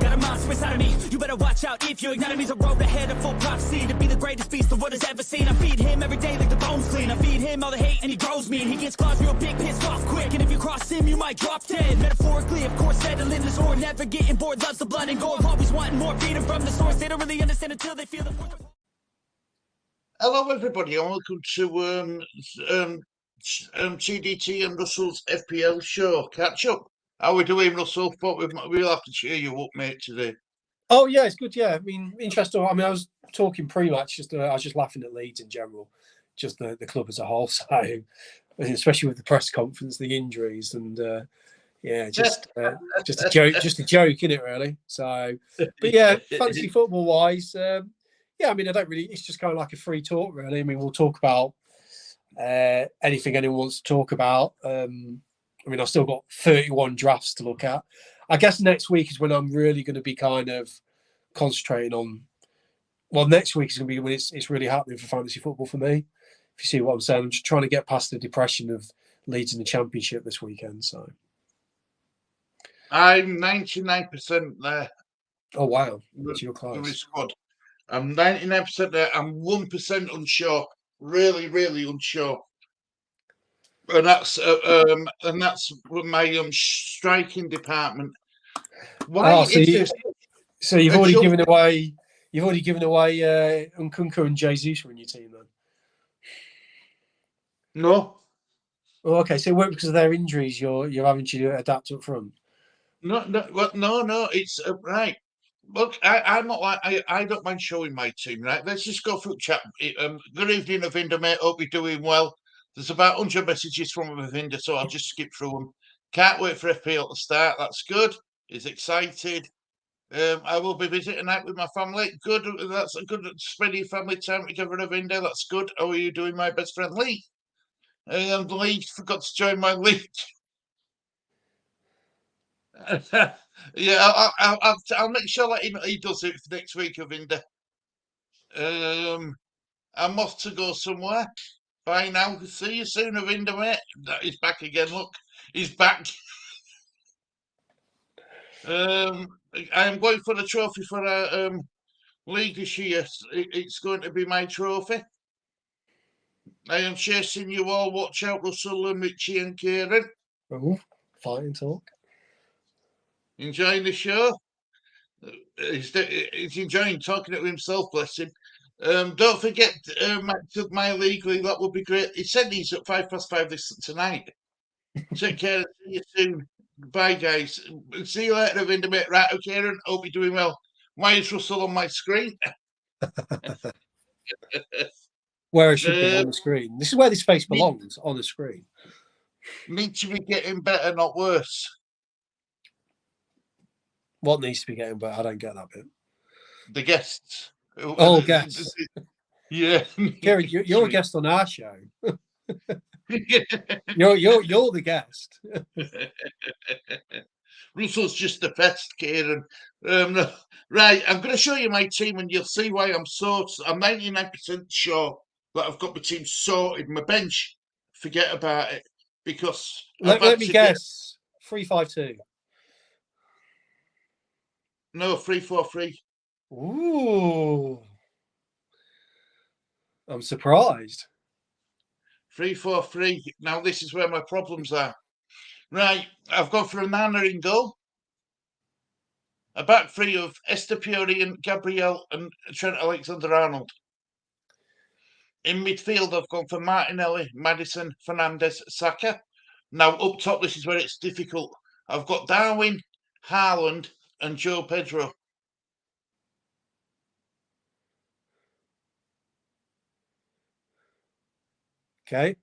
Got a monster inside of me, you better watch out. If you ignite me's a road ahead of full prophecy to be the greatest beast the world has ever seen. I feed him every day like the bones clean. I feed him all the hate and he grows me. And he gets claws real big, pissed off quick. And if you cross him, you might drop dead. Metaphorically, of course, settling the sword. Never getting bored, loves the blood and gore. Always wanting more, feeding from the source. They don't really understand until they feel the force. Hello, everybody, and welcome to TDT and Russell's FPL show. Catch up. How are we doing, Russell? Thought we'll have to cheer you up, mate, today. Oh yeah, it's good. Yeah, I mean, interesting. I mean, I was talking pre-match. I was just laughing at Leeds in general, just the club as a whole. So, especially with the press conference, the injuries, and yeah, just a joke, isn't it? Really. So, but yeah, fantasy football wise, yeah. I mean, I don't really. It's just kind of like a free talk, really. I mean, we'll talk about anything anyone wants to talk about. I mean, I've still got 31 drafts to look at. I guess next week is when I'm really going to be kind of concentrating on. Well, next week is going to be when it's really happening for fantasy football for me. If you see what I'm saying, I'm just trying to get past the depression of Leeds in the Championship this weekend. So I'm 99% there. Oh wow, you're close. Squad. I'm 99% there. I'm 1% unsure. Really, really unsure. And that's with my striking department. Why so you've already given away Nkunku and Jesus were in your team then? No. Oh, okay. So it weren't because of their injuries. You're having to adapt up front. No. It's right. Look, I'm not like I don't mind showing my team. Right. Let's just go through chat. Good evening, Avinda, mate. Hope you're doing well. There's about 100 messages from Avinda, so I'll just skip through them. Can't wait for FPL to start. That's good. He's excited. I will be visiting tonight with my family. Good. That's a good spending family time together, Avinda. That's good. How are you doing, my best friend Lee? Lee forgot to join my league. Yeah, I'll make sure that he does it for next week, Avinda. I'm off to go somewhere. Bye now. See you soon, Avinda, mate. He's back again. Look, he's back. I'm going for the trophy for a league this year. It's going to be my trophy. I am chasing you all. Watch out, Russell and Mitchie and Kieran. Oh, fine talk. Enjoying the show. He's enjoying talking to himself, bless him. Don't forget my league. That would be great. He said he's at 5:05 tonight. Take care. See you soon. Bye, guys. See you later, Avinda, mate. Right, okay, Aaron. Hope you're doing well. Why is Russell on my screen? Where it should be on the screen. This is where this face belongs, on the screen. Need to be getting better, not worse. What needs to be getting better? I don't get that bit. The guests. Oh, guests. Yeah. Kerry, you're a guest on our show. You're the guest. Russell's just the best, Kieran. Right, I'm going to show you my team, and you'll see why I'm 99% sure that I've got my team sorted. My bench, forget about it, because let me guess. 3-5-2. No, 3-4-3. Ooh, I'm surprised. 3-4-3. Now this is where my problems are. Right, I've gone for a Nana in goal. A back three of Estepurian, Gabriel, and Trent Alexander-Arnold. In midfield, I've gone for Martinelli, Maddison, Fernandes, Saka. Now up top, this is where it's difficult. I've got Darwin, Haaland, and Joe Pedro. Okay.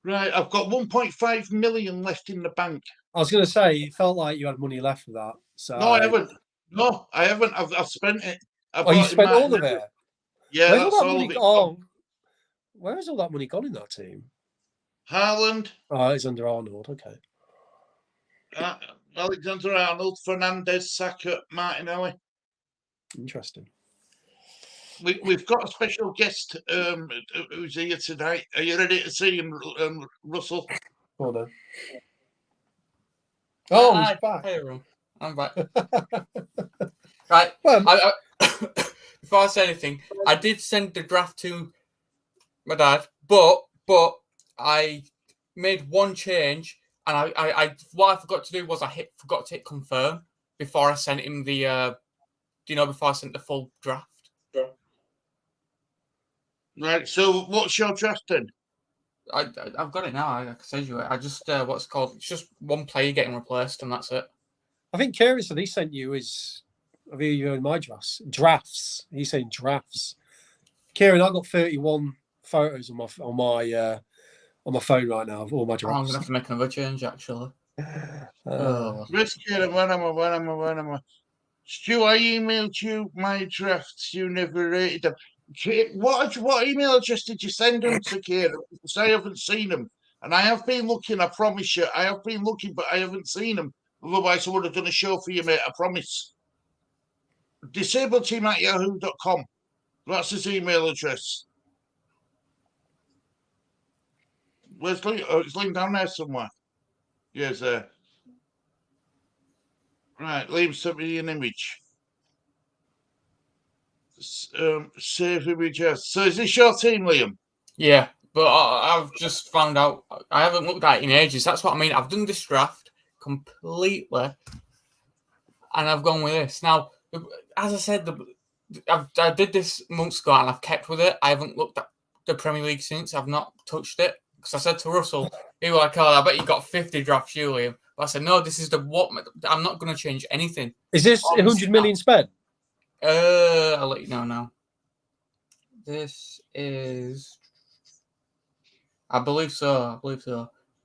Right, I've got 1.5 million left in the bank. I was going to say, it felt like you had money left for that. So no, I haven't. No, I haven't. I've spent it. You spent all of it? Yeah, Where's that's all of it. Oh, where has all that money gone in that team? Haaland. Oh, it's under Arnold. Okay. Alexander-Arnold, Fernandes, Saka, Martinelli. Interesting. We've got a special guest who's here tonight. Are you ready to see him, Russell? Oh no. Oh, he's back. Hey, everyone. I'm back. Right. Well, Before I say anything, I did send the draft to my dad, but I made one change, and what I forgot to do was forgot to hit confirm before I sent him the before I sent the full draft. Right. So what's your draft then? I've got it now. I can send you it. I just what's it called? It's just one player getting replaced, and that's it. I think Kieran said he sent you his. Have you heard my drafts? He's saying drafts. Kieran, I got 31 photos on my phone right now of all my I'm drafts. gonna have to make another change actually. Risk here, when am I? Stu, I emailed you my drafts. You never rated them. What email address did you send them to, Kieran? Because I haven't seen them. And I have been looking, I promise you. I have been looking, but I haven't seen them. Otherwise, I would have done a show for you, mate. I promise. Disabledteam@yahoo.com. That's his email address. Where's Lee? Oh, it's linked down there somewhere. Yes, there. Right, Liam sent me an image. Save image. So is this your team, Liam? Yeah, but I've just found out I haven't looked at it in ages. That's what I mean. I've done this draft completely, and I've gone with this. Now, as I said, I did this months ago, and I've kept with it. I haven't looked at the Premier League since. I've not touched it because I said to Russell, he was like, "Oh, I bet you got 50 drafts, you, Liam." But I said, "No, this is the what. I'm not going to change anything." Is this 100 million spent? I'll let you know now. This is, I believe so.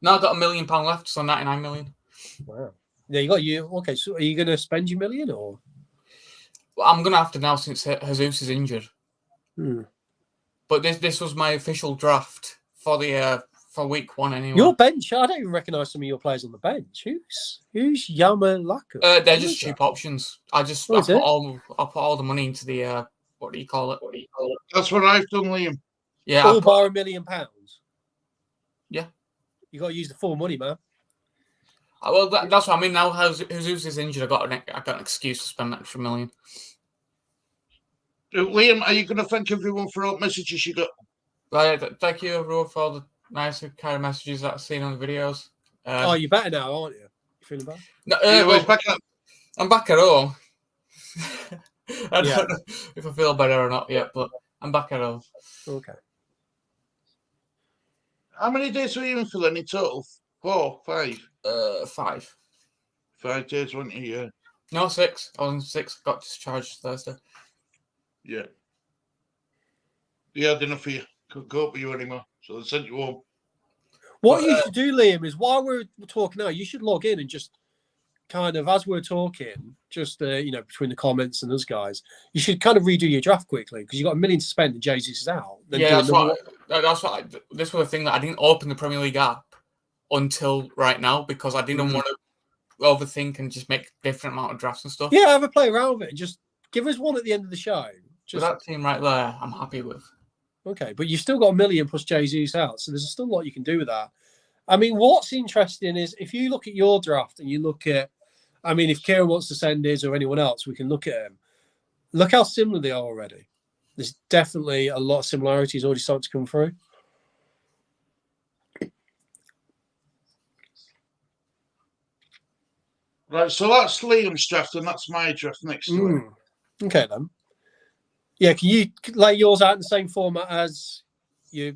Now I've got £1 million left, so 99 million. Wow. Yeah, you got you. Okay, so are you going to spend your million or? Well, I'm going to have to now since Jesus is injured. But this was my official draft for the for week 1 anyway. Your bench, I don't even recognise some of your players on the bench. Who's Yamalaka? They're just cheap options. I put all the money into the what do you call it? That's what I've done, Liam. Yeah, all bar £1 million. Yeah, you got to use the full money, man. Well, that's what I mean. Now, Jesus is injured. I got an excuse to spend that extra $1 million. Liam, are you going to thank everyone for all the messages you got? Right, thank you everyone for all the nice kind of messages that I've seen on the videos. You're better now, aren't you? You feeling better? No, back up. I'm back at home. I don't know if I feel better or not yet, but I'm back at home. Okay. How many days were you in for then in total? 4, 5? 5. 5 days, weren't you? Yeah. No, 6. I was on 6. Got discharged Thursday. Yeah. Yeah, I didn't for you. Couldn't cope with you anymore, so they sent you home. What you should do, Liam, is while we're talking now, you should log in and just kind of, as we're talking, just between the comments and us guys, you should kind of redo your draft quickly because you've got $1 million to spend and Jesus is out. Yeah, this was the thing that I didn't open the Premier League app until right now because I didn't want to overthink and just make different amount of drafts and stuff. Yeah, have a play around with it and just give us one at the end of the show. Just that team right there, I'm happy with. Okay, but you've still got $1 million plus Jesus out, so there's still a lot you can do with that. I mean, what's interesting is if you look at your draft and you look at, I mean, if Kieran wants to send his or anyone else, we can look at him. Look how similar they are already. There's definitely a lot of similarities already starting to come through. Right, so that's Liam's draft and that's my draft next to it. Okay, then. Yeah, can you lay yours out in the same format as your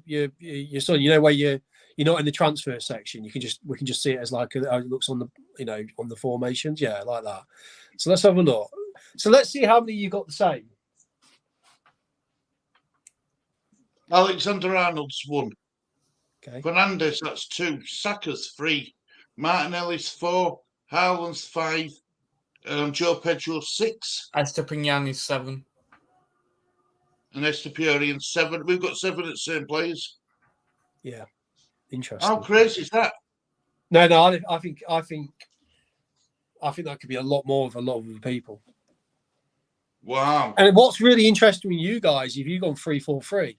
son? You know where you're not in the transfer section. We can just see it as like how it looks on the on the formations. Yeah, like that. So let's have a look. So let's see how many you got the same. Alexander-Arnold's 1. Okay. Fernandes, that's 2. Saka's 3. Martinelli's 4. Haaland's 5. Joe Pedro 6. Estepinian is 7. And Estepinian 7. We've got 7 at the same players. Yeah. Interesting. How crazy is that? No, I think that could be a lot more of a lot of the people. Wow. And what's really interesting with you guys, if you've gone 3-4-3,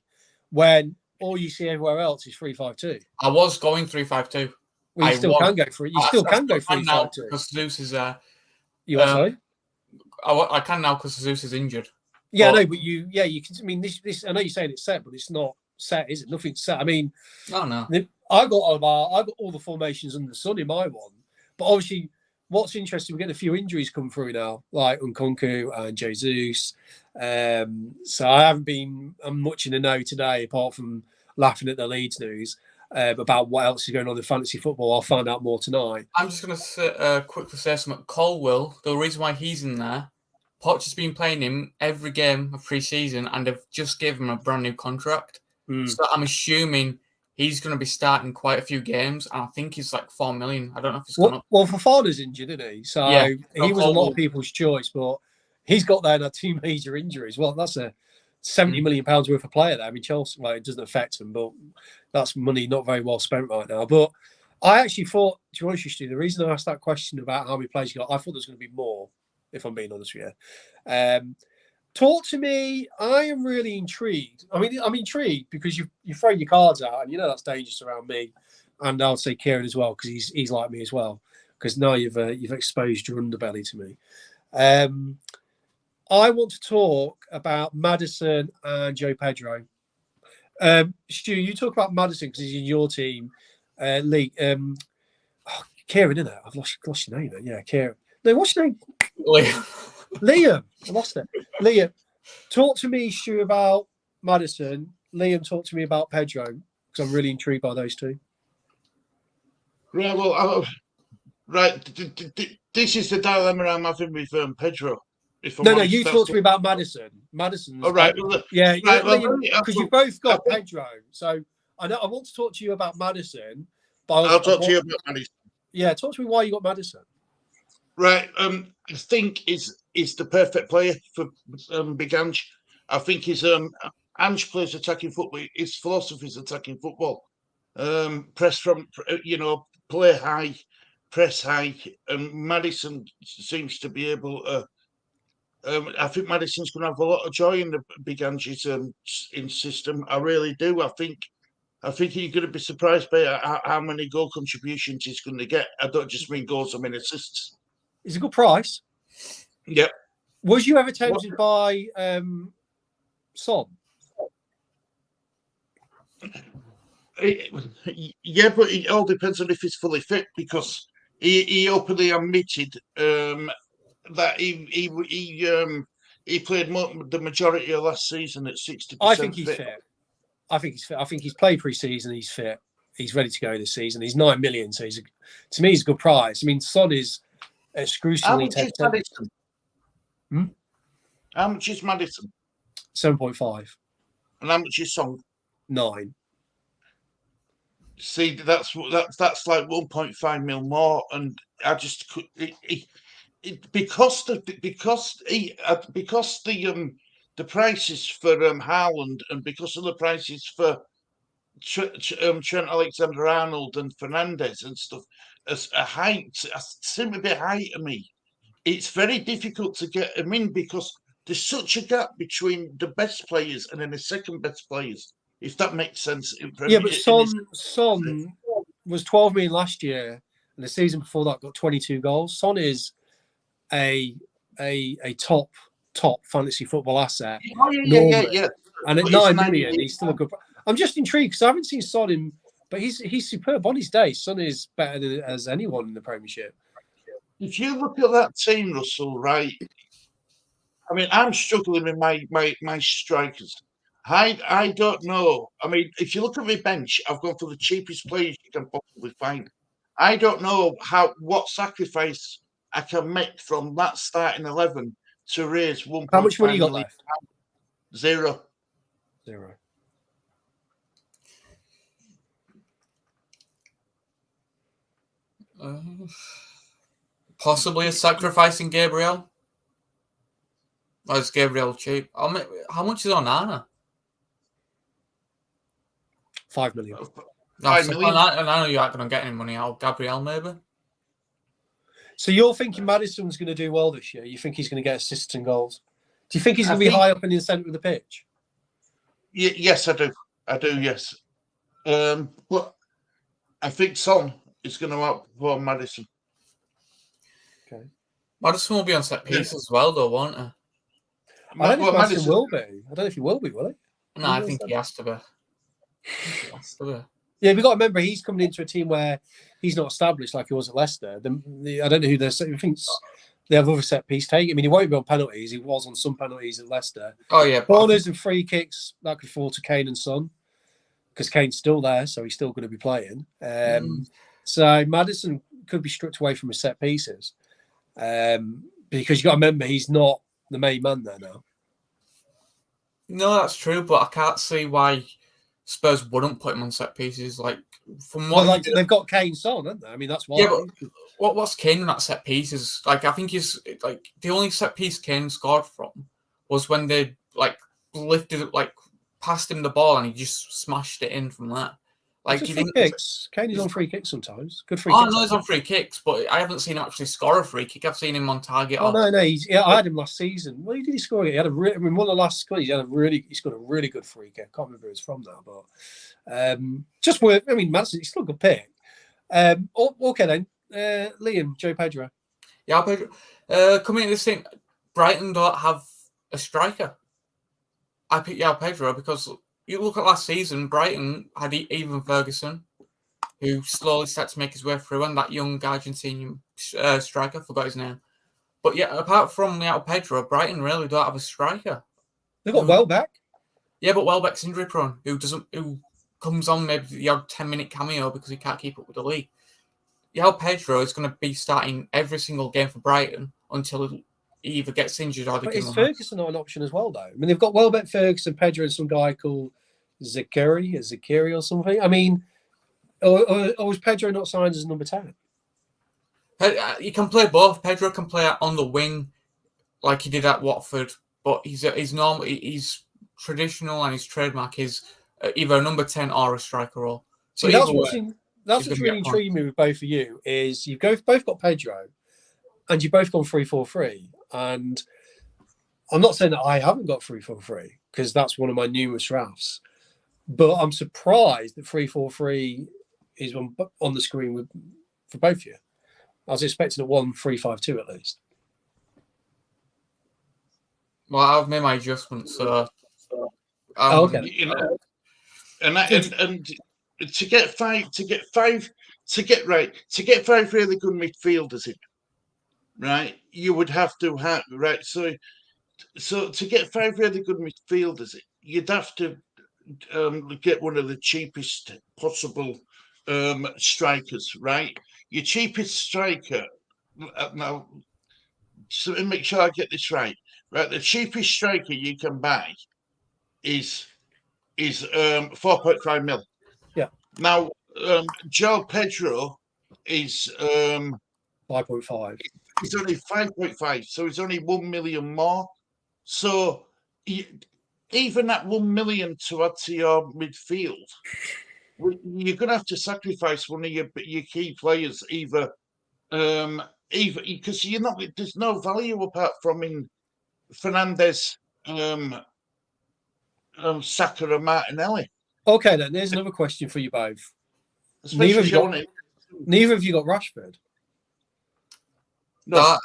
when all you see everywhere else is 3-5-2. I was going 3-5-2. Well, you still can go for it. You still can go for now 3-5-2. because Jesus is there. You are sorry? I can now because Jesus is injured. Yeah, no, but you can. I mean, this. I know you're saying it's set, but it's not set, is it? Nothing's set. I mean, Oh no. I got all the formations under the sun in my one, but obviously, what's interesting, we're getting a few injuries come through now, like Nkunku and Jesus. So I haven't been much in the know today, apart from laughing at the Leeds news about what else is going on in fantasy football. I'll find out more tonight. I'm just going to quickly say something. Colwill, the reason why he's in there, Poch has been playing him every game of pre-season and they've just given him a brand new contract. So I'm assuming he's going to be starting quite a few games. And I think he's like 4 million. I don't know if it's gone up. Well, Fofana's injured, isn't he? So Yeah, he was a lot of people's choice, but he's got there now 2 major injuries. Well, that's a £70 million worth of player there. I mean, Chelsea, well, it doesn't affect them, but that's money not very well spent right now. But I actually thought, to be honest with you, the reason I asked that question about how many players you got, I thought there's going to be more, if I'm being honest with you. Talk to me. I am really intrigued. I mean, I'm intrigued because you throw your cards out, and you know that's dangerous around me, and I'll say Kieran as well because he's like me as well. Because now you've exposed your underbelly to me. I want to talk about Maddison and Joe Pedro. Stu, you talk about Maddison because he's in your team. Lee, Kieran, isn't it? I've lost your name. Yeah, Kieran. No, what's your name? Liam. I lost it. Liam, talk to me, Stu, about Maddison. Liam, talk to me about Pedro because I'm really intrigued by those two. Yeah, well, right. This is the dilemma I'm having with Pedro. No, you talk to me about Madison. Madison's. All right. Yeah, right, because you've both got Pedro. So I want to talk to you about Madison. But I'll talk to you about Madison. Yeah, talk to me why you got Madison. Right. I think is the perfect player for Big Ange. I think Ange plays attacking football. His philosophy is attacking football. Press from, play high, press high, and Madison seems to be able to. I think Madison's going to have a lot of joy in the Big Ange's in system. I really do. I think you're going to be surprised by how many goal contributions he's going to get. I don't just mean goals; I mean assists. It's a good price. Yep. Was you ever tempted by Son? Yeah, but it all depends on if he's fully fit because he openly admitted that he played the majority of last season at 60%. I think he's fit. I think he's played pre-season. He's fit. He's ready to go this season. He's 9 million, so to me, he's a good price. I mean, Son is excruciatingly. How much is Madison? 7.5. And how much is Son? 9. See, that's like 1.5 mil more, and I just could because the prices for Haaland and because of the prices for Trent Alexander-Arnold and Fernandes and stuff, seem a bit high to me. It's very difficult to get them in because there's such a gap between the best players and then the second best players. If that makes sense. Yeah, but Son was 12 million last year, and the season before that got 22 goals. Son is a top fantasy football asset. Oh, yeah. And at 9 million, he's still a good. I'm just intrigued because I haven't seen Son in, but he's superb on his day. Son is better than as anyone in the Premiership. If you look at that team, Russell, right? I mean, I'm struggling with my strikers. I don't know. I mean, if you look at my bench, I've gone for the cheapest players you can possibly find. I don't know what sacrifice I can make from that starting 11 to raise 1. How much money you got left? Zero. Possibly a sacrificing Gabriel. Or is Gabriel cheap? How much is on Anna? 5 million. 5 million. I know you aren't going to get any money out. Gabriel, maybe. So you're thinking Maddison's going to do well this year? You think he's going to get assists and goals? Do you think he's going to be high up in the centre of the pitch? Yes, I do. Yes. But I think Son is going to outperform Maddison. Okay. Maddison will be on set piece as well, though, won't he? I don't know if Maddison will be. I don't know if he will be, will he? No, I think he has to be. He has to be. Yeah, we've got to remember he's coming into a team where he's not established like he was at Leicester. I don't know who they're. I think they have other set piece take. I mean, he won't be on penalties. He was on some penalties at Leicester. Oh yeah, corners and free kicks that could fall to Kane and Son because Kane's still there, so he's still going to be playing. So Maddison could be stripped away from his set pieces because you got to remember he's not the main man there now. No, that's true, but I can't see why Spurs wouldn't put him on set pieces. Like from what they've got Kane Son, haven't they? I mean, that's why. Yeah, but what's Kane on that set piece is like I think he's like the only set piece Kane scored from was when they like lifted passed him the ball and he just smashed it in from that. Like he free kicks. Kane is on free kicks sometimes. Good free kicks. Oh no, he's on free kicks, but I haven't seen him actually score a free kick. I've seen him on target. Oh no, I had him last season. Well, did he score? He had one of the last scores. He scored a really good free kick. I can't remember who it's from now, but just worth. I mean, Madison, he's still a good pick. Okay then, Liam, Joe Pedro. Yeah, Pedro. Coming into this thing, Brighton don't have a striker. I picked Yao Pedro because you look at last season, Brighton had Ivan Ferguson, who slowly started to make his way through, and that young Argentinian striker, forgot his name. But yeah, apart from Yao Pedro, Brighton really don't have a striker. They've got Welbeck. Yeah, but Welbeck's injury prone, who comes on maybe the odd 10-minute cameo because he can't keep up with the league. Yao Pedro is going to be starting every single game for Brighton until he either gets injured or they But give is him Ferguson not an option as well, though? I mean, they've got Welbeck, Ferguson, Pedro, and some guy called Zakiri or something. I mean, or was Pedro not signed as number 10? He can play both. Pedro can play on the wing like he did at Watford, but he's normal. He's traditional, and his trademark is either a number 10 or a striker role. So that's what's really intriguing me with both of you is you've both got Pedro, and you've both gone 3-4-3. And I'm not saying that I haven't got 3-4-3 because that's one of my numerous drafts, but I'm surprised that 3-4-3 is on the screen for both of you. I was expecting a 1-3-5-2 at least. Well, I've made my adjustments, so okay. You know, and to get five really good midfielders in, right? You would have to have right. So to get 5 really good midfielders, you'd have to get one of the cheapest possible strikers, right? Your cheapest striker. Now, so to make sure I get this right, the cheapest striker you can buy is 4.5 mil. Yeah. Now, Joe Pedro is 5.5. He's only 5.5, so it's only 1 million more. So even that 1 million to add to your midfield, you're going to have to sacrifice one of your key players, either because you're not. There's no value apart from in Fernandes, Saka, and Martinelli. Okay, then there's another question for you both. Neither of you got Rashford. No,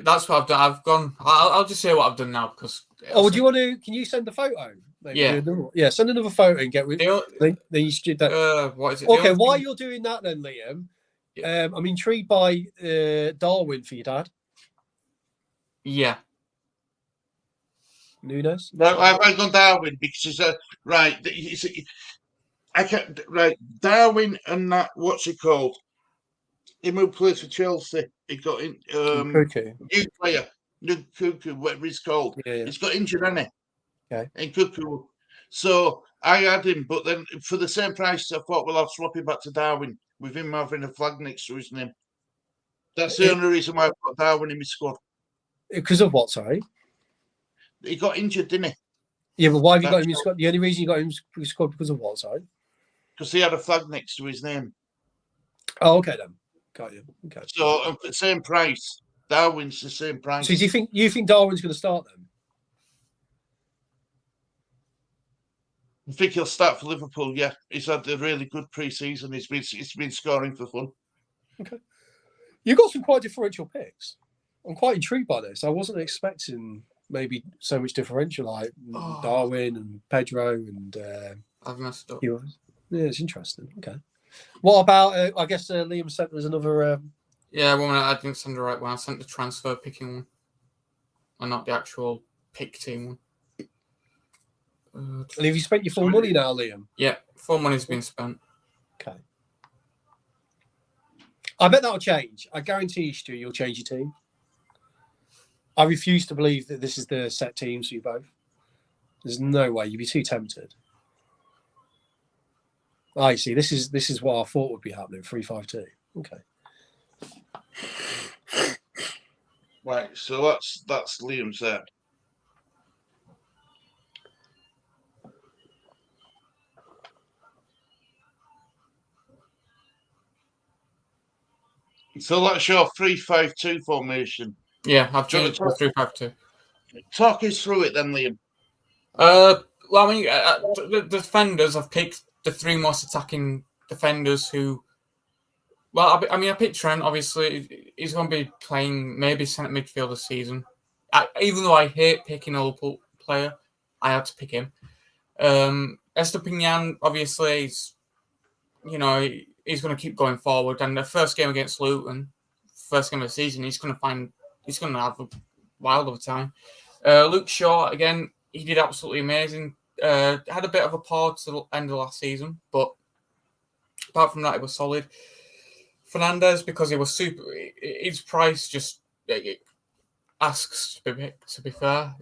that's what I've done. I've gone. I'll just say what I've done now because. Oh, do you want to? Can you send the photo? Maybe yeah. Send another photo and get with. Then you should that. What is it? Okay, while you're doing that, then Liam, I'm intrigued by Darwin for your dad. Yeah. Nunes. No, I've gone Darwin because he's right. I can't Darwin and that. What's he called? Him who plays for Chelsea. He got in new player, Cuckoo, whatever he's called. Yeah. He's got injured, hasn't he? Okay. In Cuckoo. So I had him, but then for the same price, I thought, well, I'll swap him back to Darwin with him having a flag next to his name. That's the only reason why I've got Darwin in my squad. Because of what, sorry? He got injured, didn't he? Yeah, but why have you got him in your squad? The only reason you got him in your squad because of what, sorry? Because he had a flag next to his name. Oh, okay then. Got you. Okay. So for the same price, Darwin's the same price. So do you think Darwin's going to start then? I think he'll start for Liverpool. Yeah, he's had a really good pre-season. He's been scoring for fun. Okay. You've got some quite differential picks. I'm quite intrigued by this. I wasn't expecting maybe so much differential like Darwin and Pedro and I've messed up. yeah, it's interesting. Okay. What about I guess Liam sent us another Yeah, well, I didn't send the right one. I sent the transfer picking one, and not the actual pick team one. and have you spent your full money now, Liam? Yeah, full money's been spent. Okay. I bet that'll change. I guarantee you, Stu, you'll change your team. I refuse to believe that this is the set teams for you both. There's no way. You'd be too tempted. I see. This is what I thought would be happening. 3-5-2. Okay. Right, so that's Liam's there. So that's your 3-5-2 formation. Yeah, I've changed to 3-5-2. Talk us through it then, Liam. Well, I mean, the defenders, I've picked the three most attacking defenders who. Well, I picked Trent. Obviously, he's going to be playing maybe centre midfield this season. Even though I hate picking a local player, I had to pick him. Estepinian, obviously, he's going to keep going forward. And the first game against Luton, first game of the season, he's going to have a wild of a time. Luke Shaw, again, he did absolutely amazing. Had a bit of a pause to the end of last season, but apart from that, it was solid. Fernandez, because he was super, his price just asks to be fair.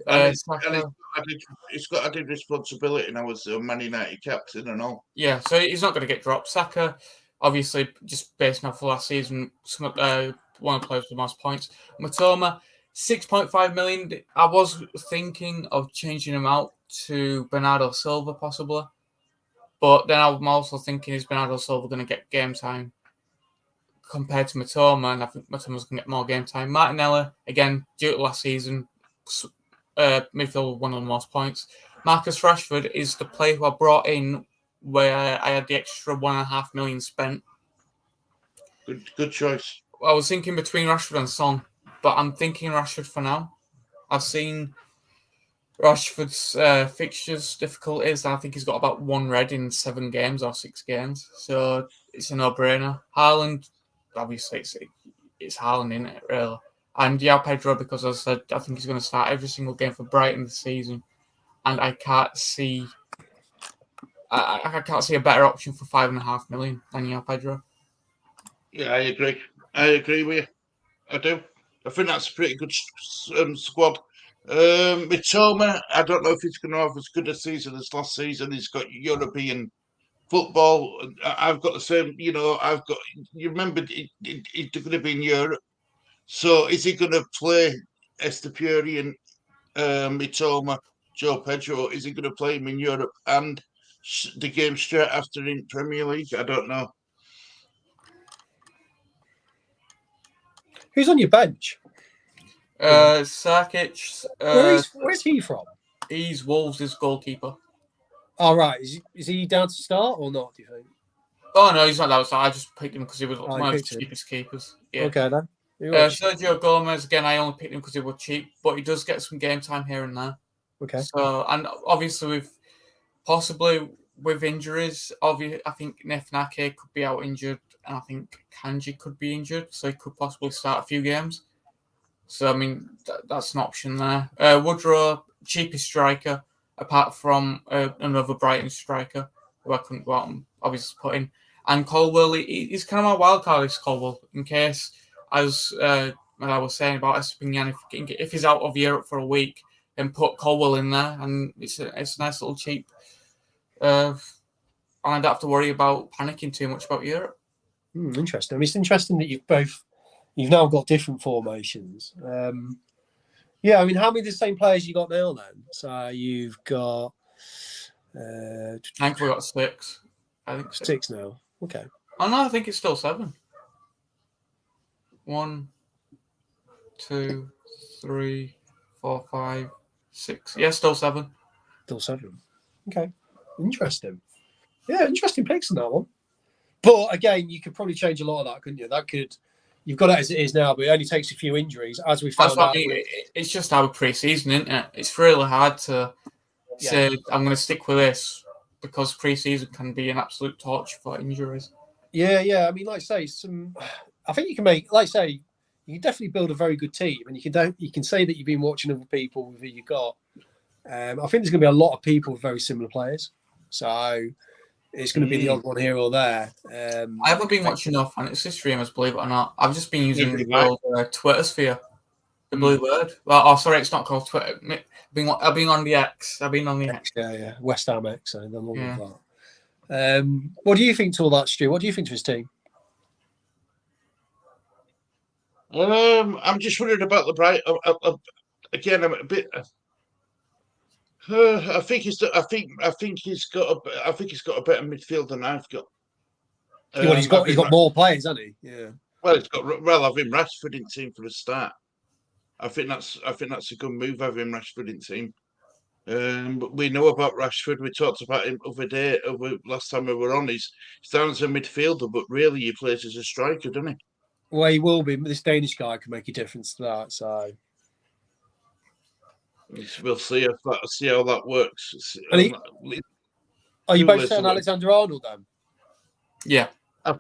He's got added responsibility now as a Man United captain and all. Yeah, so he's not going to get dropped. Saka, obviously, just based off of last season, one of the players with the most points. Matoma, 6.5 million. I was thinking of changing him out to Bernardo Silva, possibly. But then I'm also thinking, is Bernardo Silva going to get game time compared to Matoma? And I think Matoma's going to get more game time. Martinelli, again, due to last season, midfield with one of the most points. Marcus Rashford is the player who I brought in where I had the extra 1.5 million spent. Good choice. I was thinking between Rashford and Son, but I'm thinking Rashford for now. I've seen Rashford's fixtures difficulties. I think he's got about one red in 7 games or 6 games, so it's a no-brainer. Haaland, obviously, it's Haaland, isn't it, really? And Pedro, because as I said, I think he's going to start every single game for Brighton this season, and I can't see a better option for 5.5 million than Pedro. Yeah, I agree. I agree with you. I do. I think that's a pretty good squad. Mitoma, I don't know if he's going to have as good a season as last season. He's got European football. I've got the same, you remember he's going to be in Europe. So is he going to play Estepinian, Mitoma, Joe Pedro? Is he going to play him in Europe and the game straight after in Premier League? I don't know. Who's on your bench? Sarkic. Where's he from? He's Wolves' goalkeeper. Oh, right. Is he down to start or not, do you think? Oh, no, he's not down to start. I just picked him because he was one of the him. cheapest keepers. Yeah. Okay, then. Sergio Gomez, again, I only picked him because he was cheap, but he does get some game time here and there. Okay. So, and obviously with injuries, I think Nathan Ake could be out injured, and I think Kanji could be injured, so he could possibly start a few games. So, I mean, that's an option there. Woodrow, cheapest striker, apart from another Brighton striker, who I couldn't go out and obviously put in. And Colwell, he's kind of my wild card, is Colwell, in case, as I was saying about Estepinian, if he's out of Europe for a week, then put Colwell in there, and it's a nice little cheap. And I don't have to worry about panicking too much about Europe. Interesting. I mean, it's interesting that you've now got different formations. Yeah, I mean, how many of the same players you got now then? So you've got. I think we got 6. I think 6 now. Okay. Oh no, I think it's still 7. 1, 2, 3, 4, 5, 6. Yeah, still 7. Still 7. Okay. Interesting. Yeah, interesting picks in that one. But again, you could probably change a lot of that, couldn't you? You've got it as it is now, but it only takes a few injuries, as we found That's what out. I mean. It's just our pre-season, isn't it? It's really hard to say I'm going to stick with this because pre-season can be an absolute torture for injuries. Yeah. I mean, like I say, I think you can make, like I say, you can definitely build a very good team, and you can say that you've been watching other people with who you got. I think there's going to be a lot of people with very similar players, so it's going to be the odd one here or there. I haven't been watching enough fantasy streamers, believe it or not. I've just been using the old Twitter sphere, the blue word. Well, sorry, it's not called Twitter. I've been on the X. Yeah. West Ham X. I love that. What do you think to all that, Stu? What do you think to his team? I'm just worried about the Bright. Again, I'm a bit. I think he's got a better midfield than I've got. He's got more players, hasn't he? Yeah. Well, having Rashford in team for a start. I think that's a good move, having Rashford in team. But we know about Rashford. We talked about him last time we were on. He's down as a midfielder, but really he plays as a striker, doesn't he? Well, he will be. This Danish guy can make a difference to that. So we'll see how that works. Are you both saying Alexander-Arnold then? Yeah. I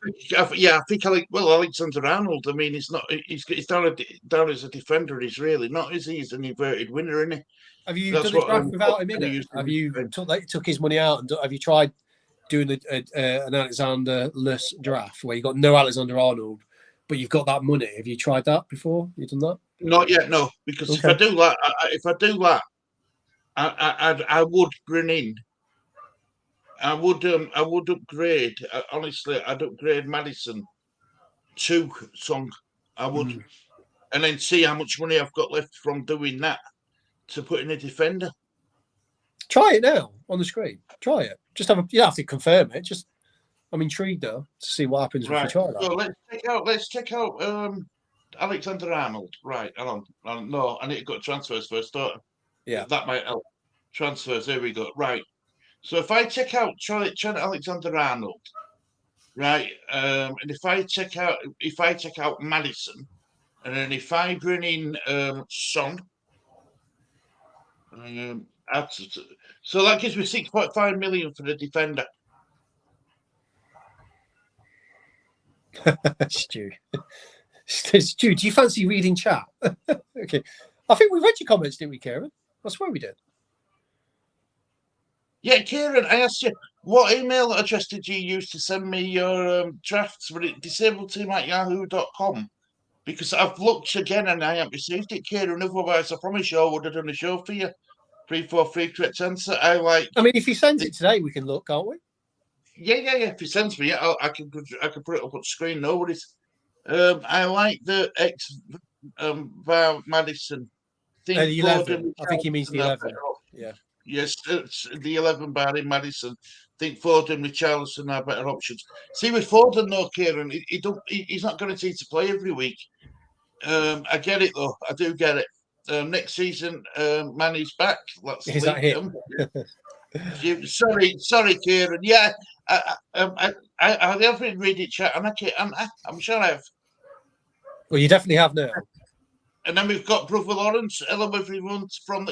think Alexander-Arnold. I mean, he's down as a defender. He's really not, is he? He's an inverted winner, isn't he? Have you done the draft without him in it? Have you took his money out, and have you tried doing an Alexander-less draft where you got no Alexander-Arnold, but you've got that money? Have you tried that before? You done that? Not yet, no. Because if I do that, I would bring in. I would upgrade. Honestly, I'd upgrade Maddison to Song. I would, and then see how much money I've got left from doing that to put in a defender. Try it now on the screen. Try it. Just you don't have to confirm it. Just, I'm intrigued though to see what happens if you try that. So let's check out Alexander-Arnold. Right, no, I need to go to transfers first, don't I? Yeah, that might help. Transfers. There we go. Right. So if I check out Trent Alexander-Arnold, right, and if I check out Maddison, and then if I bring in Son, so that gives me 6.5 million for the defender. Stu, do you fancy reading chat? Okay, I think we read your comments, didn't we, Kieran? I swear we did. Yeah, Kieran, I asked you, what email address did you use to send me your drafts? Was it disabledteam@yahoo.com? Because I've looked again and I haven't received it, Kieran. Otherwise, I promise you I would have done a show for you. 343 correct answer. I mean, if he sends it today, we can look, can't we? Yeah. If he sends me, I can put it up on the screen. No worries. I like the X bar Madison. The 11. I think he means the 11. Yeah. Yes, it's the 11 bar in Madison. I think Foden, Richarlison are better options. See, with Foden, though, Kieran, he's not guaranteed to play every week. I get it, though. I do get it. Next season, Manny's back. Is that him? Sorry, Kieran. Yeah, I haven't read it, chat. I'm sure I have. Well, you definitely have now. And then we've got Brother Lawrence. Hello, everyone from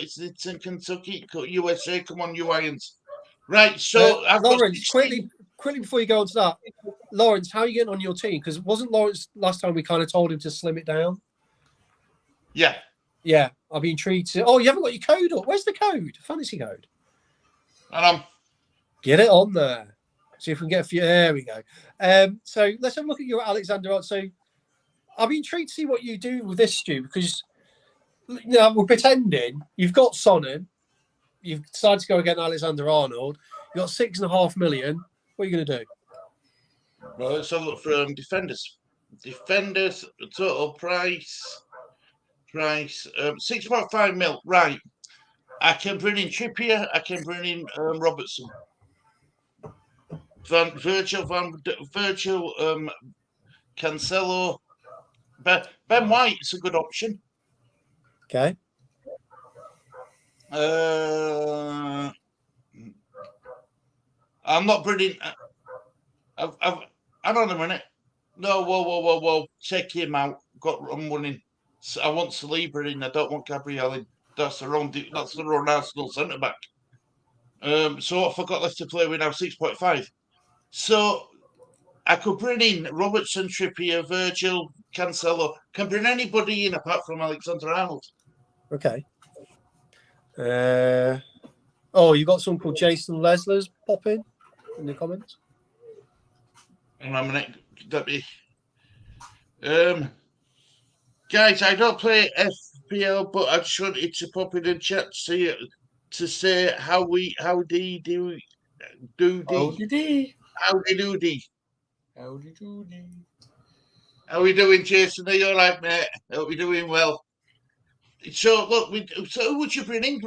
Kentucky, USA. Come on, you Irons. Right, so Lawrence, quickly before you go on to that, Lawrence, how are you getting on your team? Because wasn't Lawrence last time we kind of told him to slim it down? Yeah. Yeah, I've been treated. Oh, you haven't got your code up. Where's the code? Fantasy code. Get it on there. See if we can get a few. There we go. So let's have a look at your Alexander. So I've been intrigued to see what you do with this, Stu, because we're pretending you've got Sonnen. You've decided to go against Alexander-Arnold. You've got 6.5 million. What are you going to do? Well, let's have a look for defenders. Defenders, total price, 6.5 mil. Right. I can bring in Trippier. I can bring in Robertson. Virgil, Cancelo. Ben White's a good option. Okay. I'm not bringing. hang on a minute. No, whoa. Take him out. I'm winning. I want Saliba in. I don't want Gabriel in. That's the wrong Arsenal centre back. So what have I got left to play with now? 6.5. So I could bring in Robertson, Trippier, Virgil, Cancelo. Can bring anybody in apart from Alexander-Arnold. Okay. You got someone called Jason Leslers pop in the comments. And I'm gonna guys, I don't play FPL, but I just wanted to pop in the chat to say how we do. How we doing, Jason? Are you all right, mate? Hope you're doing well. So look, who would you bring in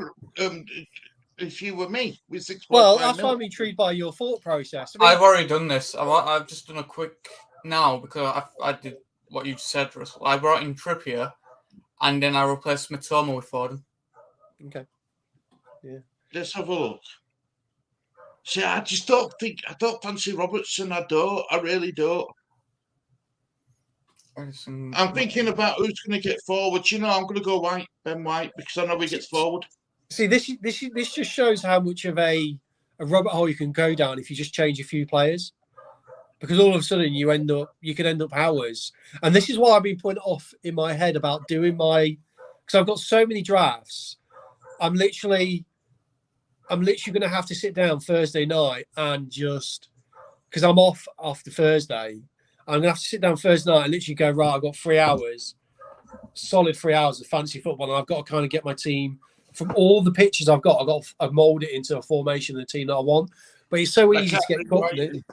if you were me with 6.5 Well, that's why I'm intrigued by your thought process. I mean, I've already done this. I've just done a quick now because I did what you said, Russell. I brought in Trippier, and then I replaced Mitoma with Foden. Okay. Yeah. Let's have a look. See, I don't fancy Robertson. I really don't. I'm thinking about who's going to get forward. I'm going to go Ben White, because I know he gets forward. See, this just shows how much of a rabbit hole you can go down if you just change a few players. Because all of a sudden you could end up hours. And this is why I've been putting off in my head about doing because I've got so many drafts. I'm literally going to have to sit down Thursday night and just, because I'm off after Thursday, I'm going to have to sit down Thursday night and literally go, right, I've got 3 hours, solid 3 hours of fantasy football. And I've got to kind of get my team from all the pictures I've got to mould it into a formation of the team that I want. But it's so easy to get caught in it.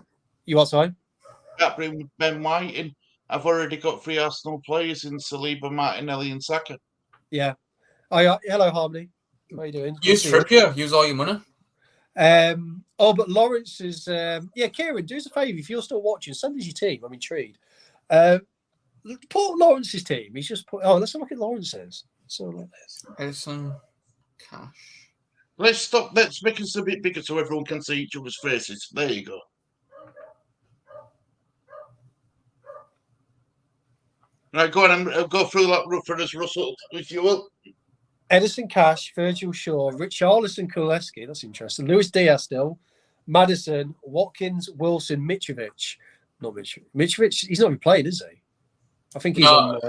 You what, sorry? Can't bring Ben White in. I've already got 3 Arsenal players in Saliba, Martinelli and Saka. Yeah. Hello, Harmonie. How are you doing? Use Trippier. Use all your money. But Lawrence is Kieran, do us a favour if you're still watching, send us your team. I'm intrigued. Put Lawrence's team. He's just put. Oh, let's look at Lawrence's. So like this. Edison, Cash. Let's stop. Let's make us a bit bigger so everyone can see each other's faces. There you go. Right, go on and go through that for us, Russell, if you will. Edison, Cash, Virgil Shaw, Richarlison, Kuleski. That's interesting. Luis Diaz still. Maddison, Watkins, Wilson, Mitrovic. Not Mitrovic. Mitrovic, he's not even playing, is he? I think he's on.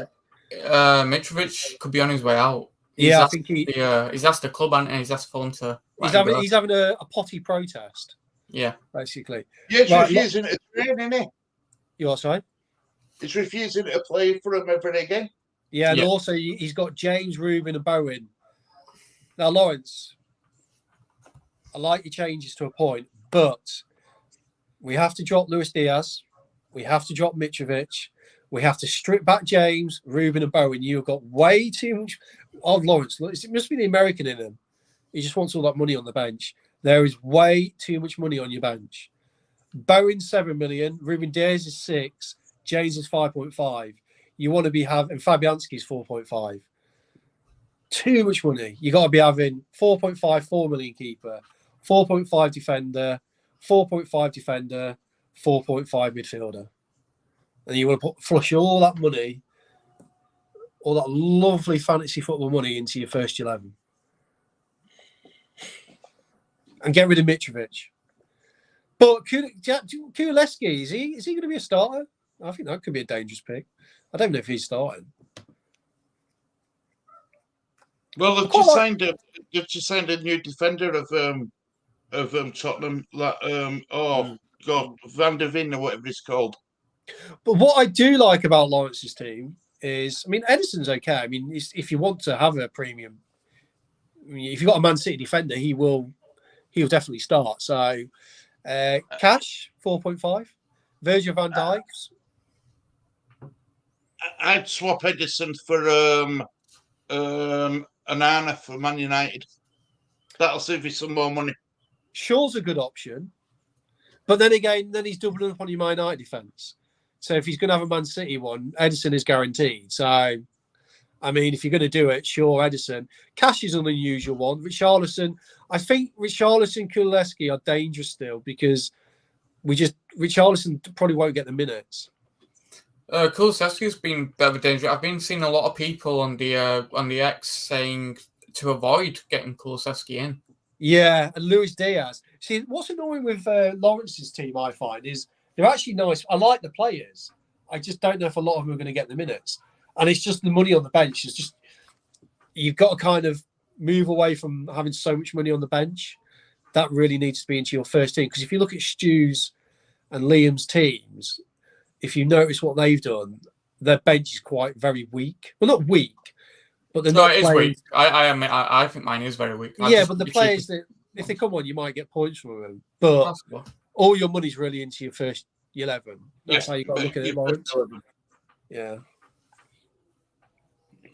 Mitrovic could be on his way out. He's asked the club and he's asked Fulham to. He's having a potty protest. Yeah, basically. Yeah, he's refusing to train, isn't he? You are sorry? He's refusing to play for him ever again. Yeah, and also he's got James, Ruben, and Bowen. Now, Lawrence, I like your changes to a point, but we have to drop Luis Diaz. We have to drop Mitrovic. We have to strip back James, Ruben, and Bowen. You've got way too much. Oh, Lawrence, it must be the American in him. He just wants all that money on the bench. There is way too much money on your bench. Bowen, 7 million. Ruben Diaz is 6. James is 5.5. You want to be having Fabianski's 4.5. Too much money. You got to be having 4.5, 4 million keeper, 4.5 defender, 4.5 defender, 4.5 midfielder. And you want to flush all that money, all that lovely fantasy football money into your first 11. And get rid of Mitrovic. But Kuleski, is he going to be a starter? I think that could be a dangerous pick. I don't know if he's starting. Well, they've just signed a new defender of Tottenham. Van der Ven or whatever it's called. But what I do like about Lawrence's team is, I mean, Edison's okay. I mean, if you want to have a premium, I mean, if you've got a Man City defender, he'll definitely start. So, Cash 4.5, Virgil van Dijk. I'd swap Edison for Anana for Man United. That'll save you some more money. Shaw's a good option, but then again, he's doubling up on your Man United defence. So if he's going to have a Man City one, Edison is guaranteed. So, I mean, if you're going to do it, Shaw, Edison. Cash is an unusual one. Richarlison, I think Richarlison and Kuleski are dangerous still because Richarlison probably won't get the minutes. Kulusevski's been a bit of a danger. I've been seeing a lot of people on the X saying to avoid getting Kulusevski in. Yeah, and Luis Diaz. See, what's annoying with Lawrence's team, I find, is they're actually nice. I like the players. I just don't know if a lot of them are going to get the minutes. And it's just the money on the bench. It's just, you've got to kind of move away from having so much money on the bench. That really needs to be into your first team. Because if you look at Stu's and Liam's teams, if you notice what they've done, their bench is quite very weak. Well, not weak, but they're not. It is weak. I think mine is very weak. But the players that, if they come on, you might get points from them. But possible. All your money's really into your first 11. That's how you got to look at it, Lawrence. Yeah.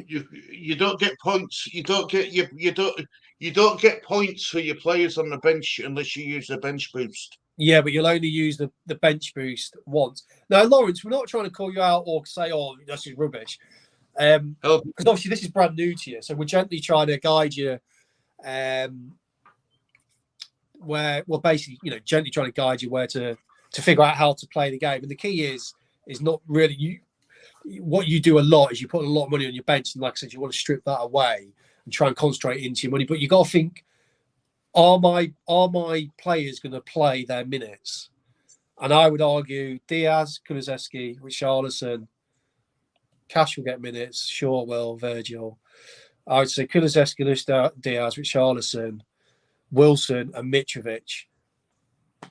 You don't get points. You don't get points for your players on the bench unless you use the bench boost. Yeah, but you'll only use the bench boost once. Now, Lawrence, we're not trying to call you out or say, "Oh, this is rubbish," because obviously this is brand new to you. So we're gently trying to guide you, gently trying to guide you where to figure out how to play the game. And the key is not really you. What you do a lot is you put a lot of money on your bench, and like I said, you want to strip that away and try and concentrate into your money. But you got to think: Are my players going to play their minutes? And I would argue Diaz, Kulusevski, Richarlison, Cash will get minutes, Shaw will, Virgil. I would say Kulusevski, Diaz, Richarlison, Wilson, and Mitrovic.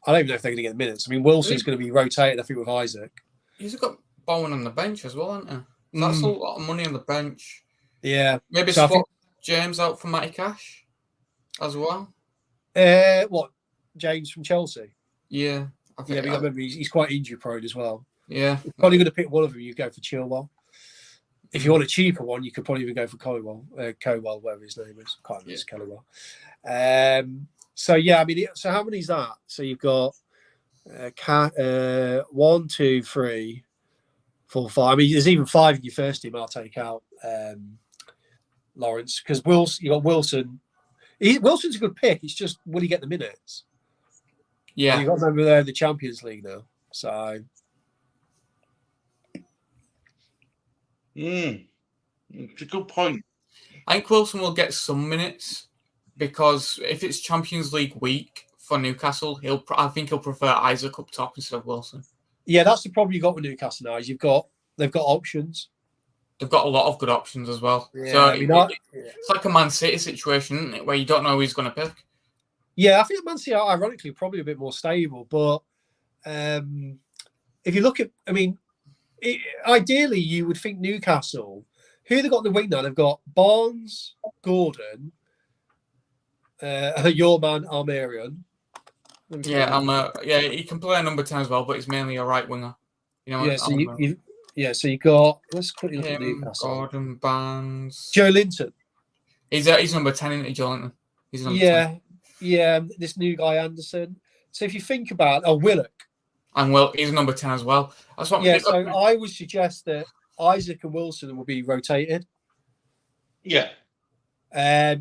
I don't even know if they're going to get minutes. I mean, Wilson's going to be rotated, I think, with Isaac. He's got Bowen on the bench as well, hasn't he? That's a lot of money on the bench. Yeah. Maybe swap James out for Matty Cash as well. What? James from Chelsea? Yeah. I remember he's quite injury prone as well. Yeah. You're probably going to pick one of them. You go for Chilwell. If you want a cheaper one, you could probably even go for Cowell, whatever his name is. Can't remember, it's Cowell. So yeah, I mean, so how many is that? So you've got 1, 2, 3, 4, 5. I mean, there's even 5 in your first team. I'll take out Lawrence because you got Wilson. Wilson's a good pick. It's just will he get the minutes? Yeah, and you've got to remember they're in the Champions League now. So, it's a good point. I think Wilson will get some minutes because if it's Champions League week for Newcastle, I think he'll prefer Isaac up top instead of Wilson. Yeah, that's the problem you got with Newcastle now. Is they've got options. They've got a lot of good options as well. Yeah, so it's like a Man City situation, isn't it, where you don't know who he's going to pick. Yeah, I think Man City are ironically probably a bit more stable. But if you look at, I mean, ideally you would think Newcastle, who they got in the wing now? They've got Barnes, Gordon, your man Almerian. Yeah, he can play a number 10 as well, but he's mainly a right winger. You know, so you got. Let's quickly look at Newcastle. Gordon, Barnes, Joe Linton. He's number 10, isn't he, Joe Linton? He's number 10. Yeah. This new guy Anderson. So if you think about Willock, and he's number 10 as well. That's what. So I would suggest that Isaac and Wilson will be rotated. Yeah.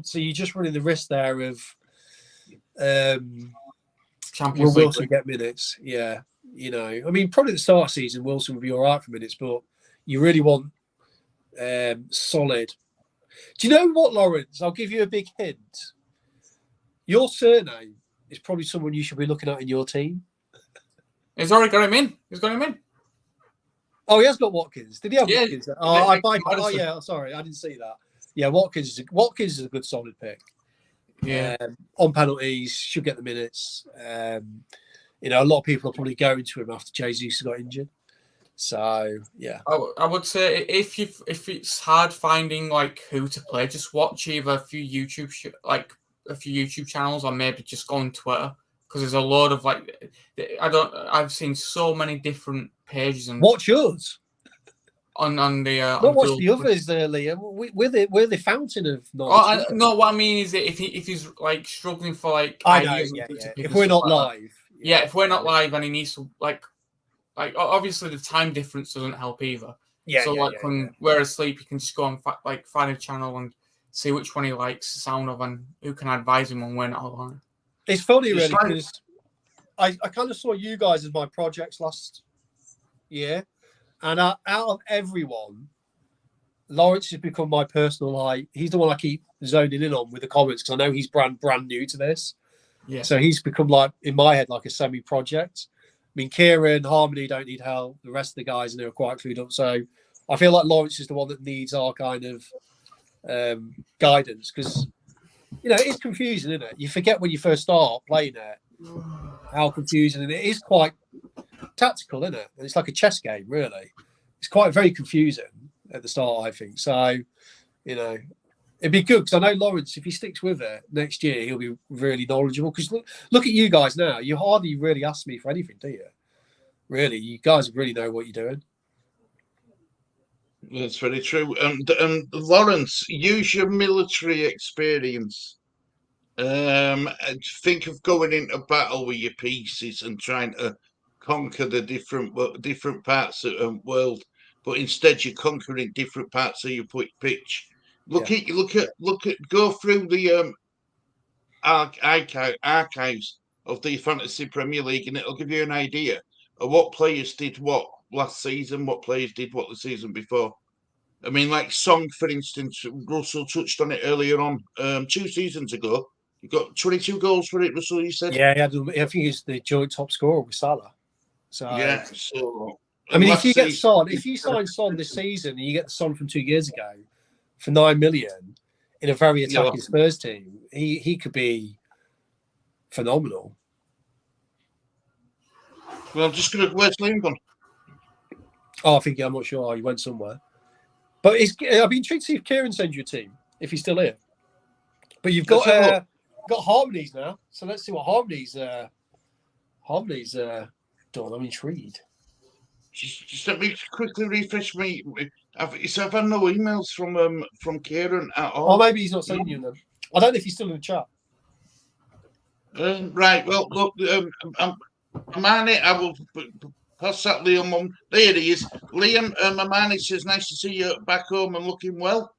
So you're just running the risk there of Champions will League. Wilson get minutes? Yeah. You know, I mean, probably at the start of the season, Wilson would be all right for minutes, but you really want solid. Do you know what, Lawrence? I'll give you a big hint. Your surname is probably someone you should be looking at in your team. He's already got him in. He's got him in. Oh, he has got Watkins. Did he have Watkins? Yeah. Sorry, I didn't see that. Yeah, Watkins is a good solid pick. Yeah. On penalties, should get the minutes. A lot of people are probably going to him after Jesus got injured. So yeah, I would say if it's hard finding like who to play, just watch either a few YouTube channels or maybe just go on Twitter because there's a lot of I've seen so many different pages and watch yours on the. Not watch the others, Liam. We're the fountain of knowledge. No, what I mean is that if he's like struggling for like I know, ideas if we're not live. Yeah, if we're not live and he needs to like obviously the time difference doesn't help either. Yeah. So when we're asleep, you can just go and find a channel and see which one he likes the sound of and who can advise him on when not online. It's funny, really, because I kind of saw you guys as my projects last year, and out of everyone, Lawrence has become my personal he's the one I keep zoning in on with the comments because I know he's brand new to this. Yeah. So he's become like in my head like a semi-project. I mean, Kieran, Harmonie don't need help. The rest of the guys are quite clued up. So I feel like Lawrence is the one that needs our kind of guidance because it's confusing, isn't it? You forget when you first start playing it how confusing, and it is quite tactical, isn't it? And it's like a chess game, really. It's quite very confusing at the start, I think. So, it'd be good because I know Lawrence, if he sticks with it next year, he'll be really knowledgeable. Because look at you guys now. You hardly really ask me for anything, do you? Really, you guys really know what you're doing. That's very true. And Lawrence, use your military experience. Think of going into battle with your pieces and trying to conquer the different parts of the world, but instead you're conquering different parts of your pitch. Go through the archives of the Fantasy Premier League, and it'll give you an idea of what players did what last season, what players did what the season before. I mean, like Song, for instance, Russell touched on it earlier on 2 seasons ago. You got 22 goals for it, Russell, you said? Yeah, I think he's the joint top scorer with Salah. So yeah, so I mean, if you sign Son this season and you get the Son from 2 years ago for 9 million in a very attacking Spurs team, he could be phenomenal. Well, I'm just gonna. Where's Liam gone? Oh, I'm not sure. He went somewhere. But I'd be intrigued to see if Kieran sends you a team if he's still here. But you've got Harmonies now, so let's see what Harmonies done. I'm intrigued. Just let me quickly refresh me. I've had no emails from Kieran at all. Oh, maybe he's not sending you them. I don't know if he's still in the chat. Right. Well, look, Mamani, I will pass that Liam on. There he is. Liam Mamani says, nice to see you back home and looking well.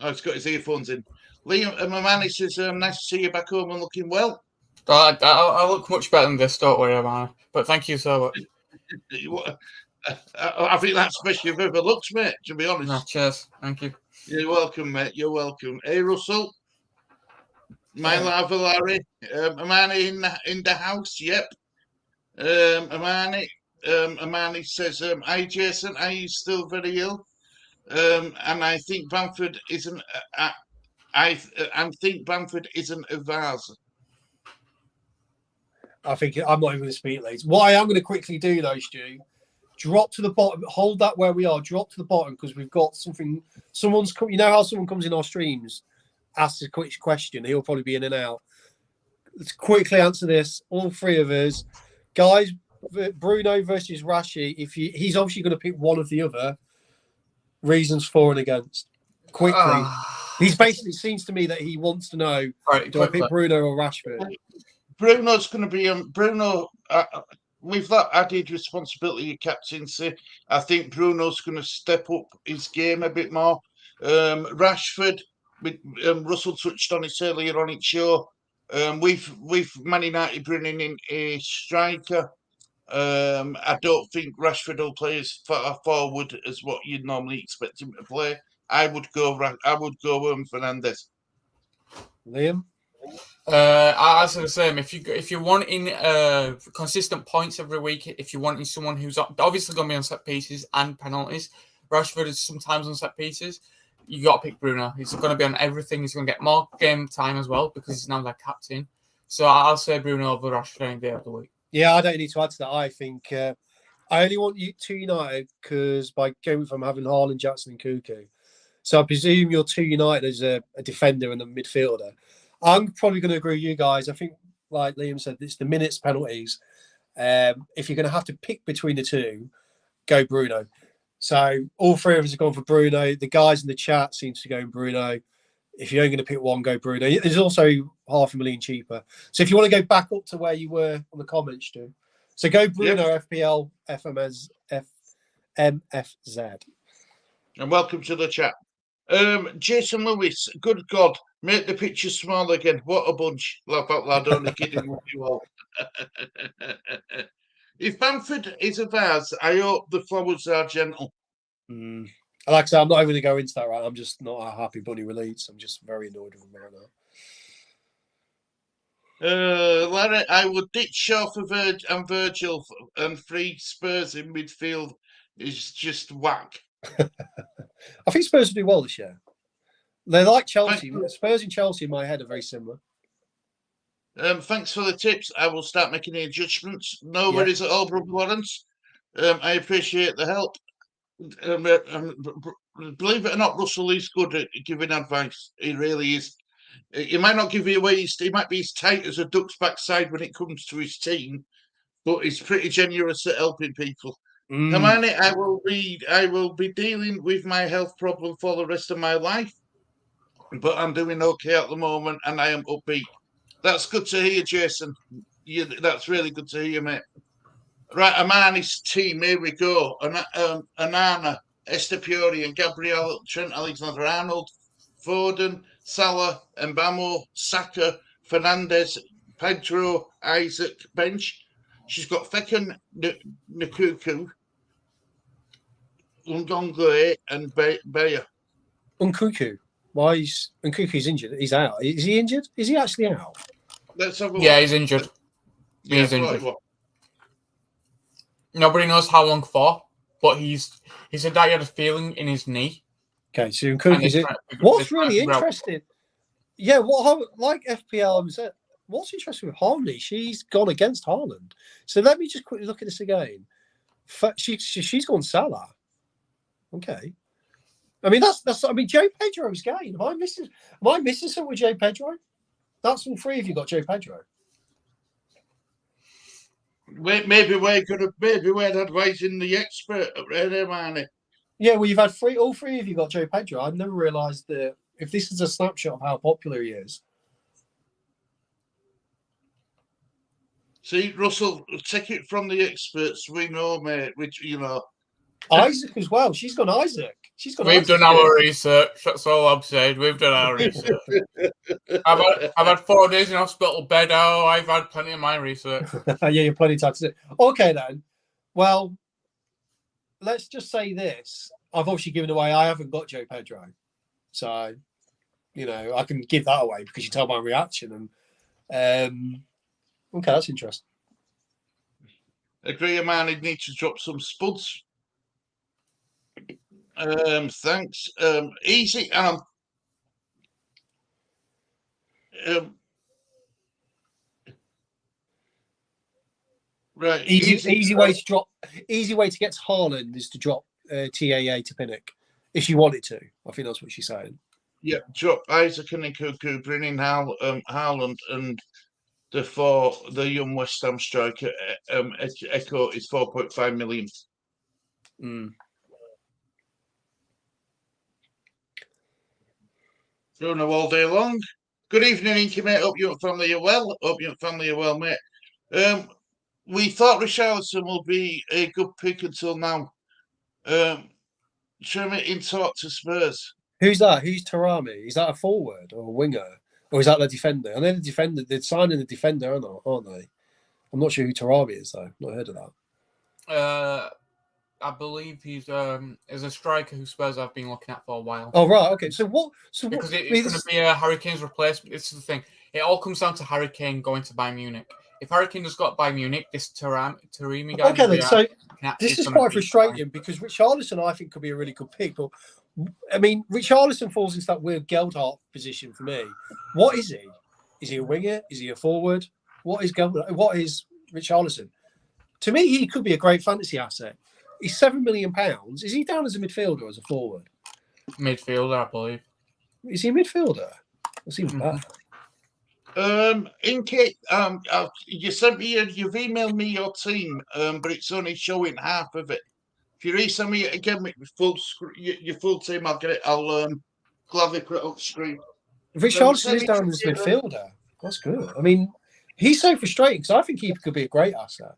Oh, he's got his earphones in. Liam Mamani says, nice to see you back home and looking well. I look much better than this, don't worry, Mamani. But thank you so much. I think that's the best you've ever looked, mate, to be honest. No, cheers. Thank you. You're welcome, mate. You're welcome. Hey, Russell. My lava Larry. Amani in the house, yep. Amani says, hi Jason, are you still very ill? And I think Bamford isn't I think Bamford isn't a vase. I think I'm not even going to speak, Leeds. What I am going to quickly do though, Stu, drop to the bottom, hold that where we are, drop to the bottom because we've got something. Someone's come. You know how someone comes in our streams, asks a quick question. He'll probably be in and out. Let's quickly answer this. All 3 of us, guys. Bruno versus Rashi. He's obviously going to pick one of the other. Reasons for and against. Quickly. He's basically seems to me that he wants to know: do I pick Bruno or Rashford? Bruno's going to be Bruno. With that added responsibility of captaincy, I think Bruno's going to step up his game a bit more. Rashford, Russell touched on it earlier on its show. With Man United bringing in a striker, I don't think Rashford will play as far forward as what you'd normally expect him to play. I would go Fernandes. Liam. I was the same. If you're wanting consistent points every week, if you're wanting someone who's obviously going to be on set pieces and penalties, Rashford is sometimes on set pieces. You got to pick Bruno. He's going to be on everything. He's going to get more game time as well because he's now their captain. So I'll say Bruno over Rashford any day of the week. Yeah, I don't need to add to that. I think I only want you to United because by going from having Haaland, Jackson, and Cuckoo. So I presume you're 2 United as a defender and a midfielder. I'm probably going to agree with you guys. I think, like Liam said, it's the minutes penalties. If you're going to have to pick between the 2, go Bruno. So all 3 of us have gone for Bruno. The guys in the chat seem to go Bruno. If you're only going to pick one, go Bruno. There's also $500,000 cheaper. So if you want to go back up to where you were on the comments, Stu. So go Bruno, yep. FPL, MFZ. And welcome to the chat. Jason Lewis, good God, make the picture small again. What a bunch. Laugh out loud, only kidding with you all. If Bamford is of ours, I hope the flowers are gentle. Like I said, I'm not even going to go into that. Right, I'm just not a happy bunny with Leeds. I'm just very annoyed with them right now. Larry, I would ditch Shaw for Virgil and free Spurs in midfield is just whack. I think Spurs will do well this year. They're like Chelsea. Spurs and Chelsea in my head are very similar. Thanks for the tips. I will start making the adjustments. No worries at all, Brother Lawrence. I appreciate the help. Believe it or not, Russell is good at giving advice. He really is. He might not give you away. He might be as tight as a duck's backside when it comes to his team, but he's pretty generous at helping people. Harmonie, I will be dealing with my health problem for the rest of my life, but I'm doing okay at the moment, and I am upbeat. That's good to hear, Jason. That's really good to hear, mate. Right, Harmonie's team. Here we go. Anana, Estepuri, and Gabriel, Trent Alexander-Arnold, Foden, Salah, Mbamo, Saka, Fernandez, Pedro, Isaac, bench. She's got Fekir, Nkuku, Undongoe, and Bayer. Nkuku? Why is Nkuku's injured? He's out. Is he injured? Is he actually out? Let's have a look. Yeah, he's injured. He's injured. Nobody knows how long for, but he said that he had a feeling in his knee. Okay, so Nkuku's what's really interesting? Yeah, like FPL said, what's interesting with Harmonie? She's gone against Haaland. So let me just quickly look at this again. She's gone Salah. Okay. I mean that's. I mean Joe Pedro's game. Am I missing something with Joe Pedro? That's all three of you got Joe Pedro. Maybe we're advising the expert, Harmonie. Yeah, well, you've had all three of you got Joe Pedro. I've never realised that if this is a snapshot of how popular he is. See, Russell, take it from the experts. We know, mate. Which Isaac as well. She's got Isaac. We've done our research. That's all I'm saying. We've done our research. I've had 4 days in hospital bed. Oh, I've had plenty of my research. Yeah, you're plenty of time to do it. Okay, then. Well, let's just say this. I've obviously given away. I haven't got Joe Pedro. So, I can give that away because you told my reaction. And okay, that's interesting. Agree, man. He'd need to drop some spuds. Thanks. Easy. Right. Easy way to drop. Easy way to get to Haaland is to drop TAA to Pinnock if you wanted to. I think that's what she's saying. Yeah, drop Isaac and Nkuku, bring in Haaland, and the young West Ham striker Echo is 4.5 million. Bruno all day long. Good evening, Inky, mate. Hope your family are well. Mate. We thought Richarlison will be a good pick until now. Tremor in talk to Spurs. Who's that? Who's Tarami? Is that a forward or a winger? Or is that the defender? I know the defender, they're signing the defender, aren't they? I'm not sure who Tarami is, though. Not heard of that. I believe he's a striker who Spurs have been looking at for a while. Oh, right. Okay. So it's going to be Harry Kane's replacement. This is the thing. It all comes down to Harry Kane going to Bayern Munich. If Harry Kane has got Bayern Munich, this Taremi guy... Okay, then. So this is quite frustrating because Richarlison, I think, could be a really good pick. But, I mean, Richarlison falls into that weird Geldhart position for me. What is he? Is he a winger? Is he a forward? What is Richarlison? To me, he could be a great fantasy asset. He's £7 million. Is he down as a midfielder or as a forward? Midfielder, I believe. Is he a midfielder? That's even better. Inky, you sent me, you've emailed me your team, but it's only showing half of it. If you resend me it again with your full team, I'll get it. I'll gladly put it on the screen. Richarlison is down as a midfielder. That's good. I mean, he's so frustrating because I think he could be a great asset.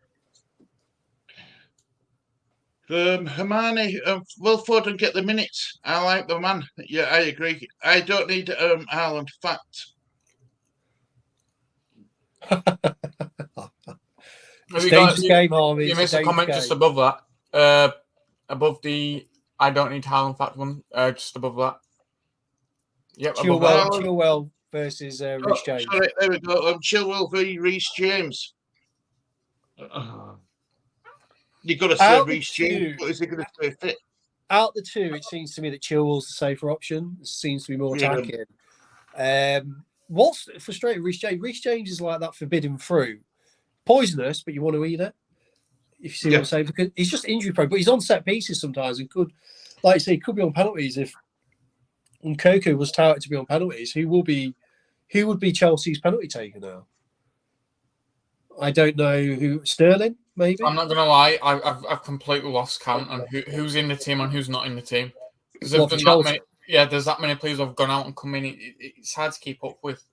Harmonie, will Foden get the minutes? I like the man. Yeah, I agree. I don't need Haaland. Fact. It's a dangerous game, Harvey. You It's missed a comment game. just above that. Above the I don't need Haaland fact one. Just above that. Yep, above that. Chilwell versus Reece James. Sorry, there we go. Chilwell v Reece James. You've got to say Reece James. What is he going to say fit? Out the two, it seems to me that Chilwell's the safer option. It seems to be more attacking. What's frustrating Reece James? Reece James is like that forbidden fruit. Poisonous, but you want to eat it. If you see what I'm saying, because he's just injury prone, but he's on set pieces sometimes and could, like I say, could be on penalties. If Nkoku was touted to be on penalties, who would be Chelsea's penalty taker now? I don't know who. Sterling, maybe. I'm not gonna lie, I've completely lost count on who's in the team and who's not in the team. Because there's that many players who've gone out and come in. It's hard to keep up with,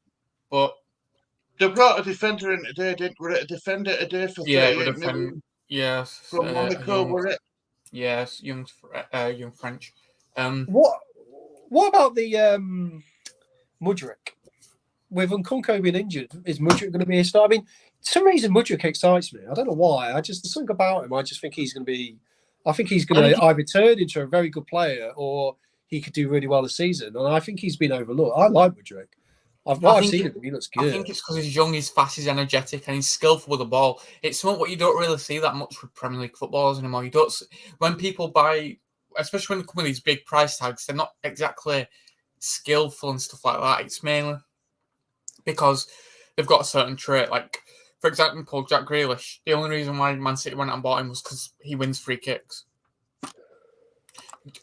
but they brought a defender in today, didn't we? A defender today for 38 million. Yes, from Monaco, were it? Yes, young French. What about the Mudryk? With Nkunku being injured, is Mudryk going to be a star? I mean, for some reason Mudryk excites me. I don't know why. There's something about him. I just think he's going to be. I think he's going to either turn into a very good player or he could do really well this season. And I think he's been overlooked. I like Mudryk. I've seen him. He looks good. I think it's because he's young, he's fast, he's energetic, and he's skillful with the ball. It's something what you don't really see that much with Premier League footballers anymore. You don't when people buy, especially when they come with these big price tags, they're not exactly skillful and stuff like that. It's mainly because they've got a certain trait. Like, for example, Jack Grealish. The only reason why Man City went out and bought him was because he wins free kicks.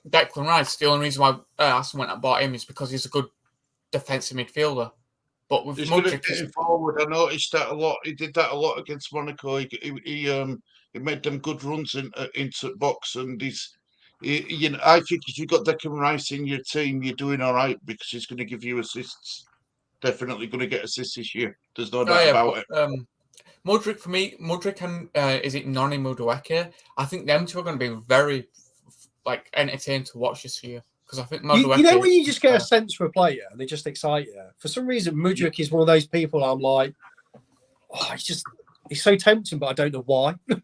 Declan Rice. The only reason why Arsenal went out and bought him is because he's a good defensive midfielder. But with Mudryk forward, I noticed that a lot. He did that a lot against Monaco. He made them good runs into the box, and I think if you've got Declan Rice in your team, you're doing all right because he's going to give you assists. Definitely going to get assists this year. There's no doubt about it. Mudryk for me, and is it Noni Madueke? I think them two are going to be very entertaining to watch this year. Because I think you know when you just get a sense for a player and they just excite you. For some reason, Mudryk is one of those people I'm like, he's so tempting, but I don't know why. I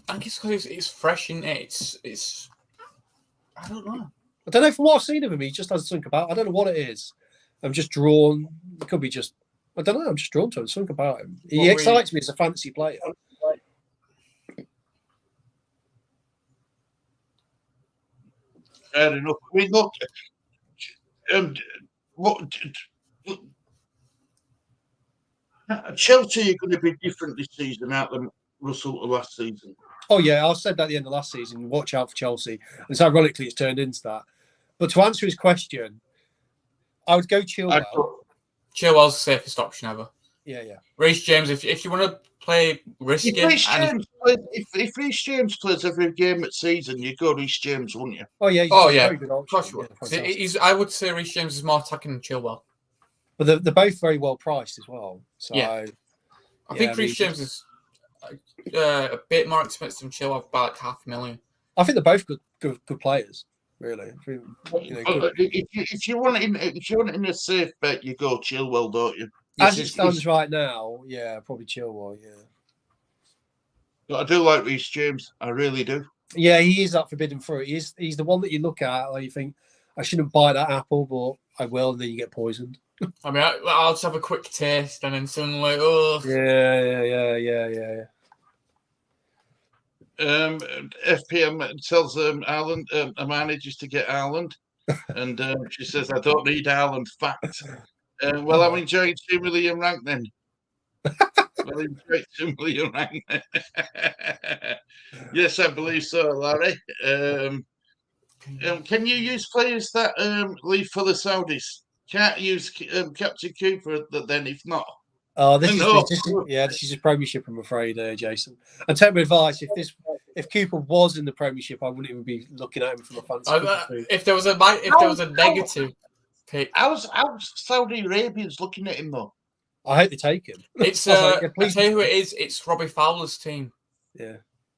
think it's because it's fresh, isn't it? It's I don't know. I don't know. From what I've seen of him, he just has something about. I don't know what it is. I'm just drawn. It could be just. I don't know. I'm just drawn to him. Something about him. He excites me as a fantasy player. Fair enough. I mean, look, Chelsea are going to be different this season out than Russell last season. Oh yeah, I said that at the end of last season. Watch out for Chelsea. And so ironically, it's turned into that. But to answer his question, I would go Chilwell. Chilwell's the safest option ever. Yeah. Reece James, if you want to play risky, if Reece James plays every game at season, you go Reece James, wouldn't you? Oh yeah, very good option. I would say Reece James is more attacking than Chilwell. But they're both very well priced as well. So I think Reece James is a bit more expensive than Chilwell by like $500,000. I think they're both good players. Really, if you want it in a safe bet, you go Chilwell, don't you? As it stands right now, yeah, probably Chilwell, yeah. But I do like Reece James, I really do. Yeah, he is that forbidden fruit. He's the one that you look at, like you think, I shouldn't buy that apple, but I will, and then you get poisoned. I mean, I'll just have a quick taste, and then suddenly, Yeah. FPM tells Ireland, Harmonie just to get Ireland, and she says, I don't need Ireland fact. Well, I'm enjoying 2 million rank then. Yes, I believe so, Larry. Can you use players that leave for the Saudis? Can't use Captain Cooper then if not. Oh, this is his Premiership, I'm afraid, Jason. And take my advice: if Cooper was in the Premiership, I wouldn't even be looking at him from a fantasy. If there was a negative pick, how's Saudi Arabians looking at him though? I hope they take him. It's I tell you who it is. It's Robbie Fowler's team. Yeah,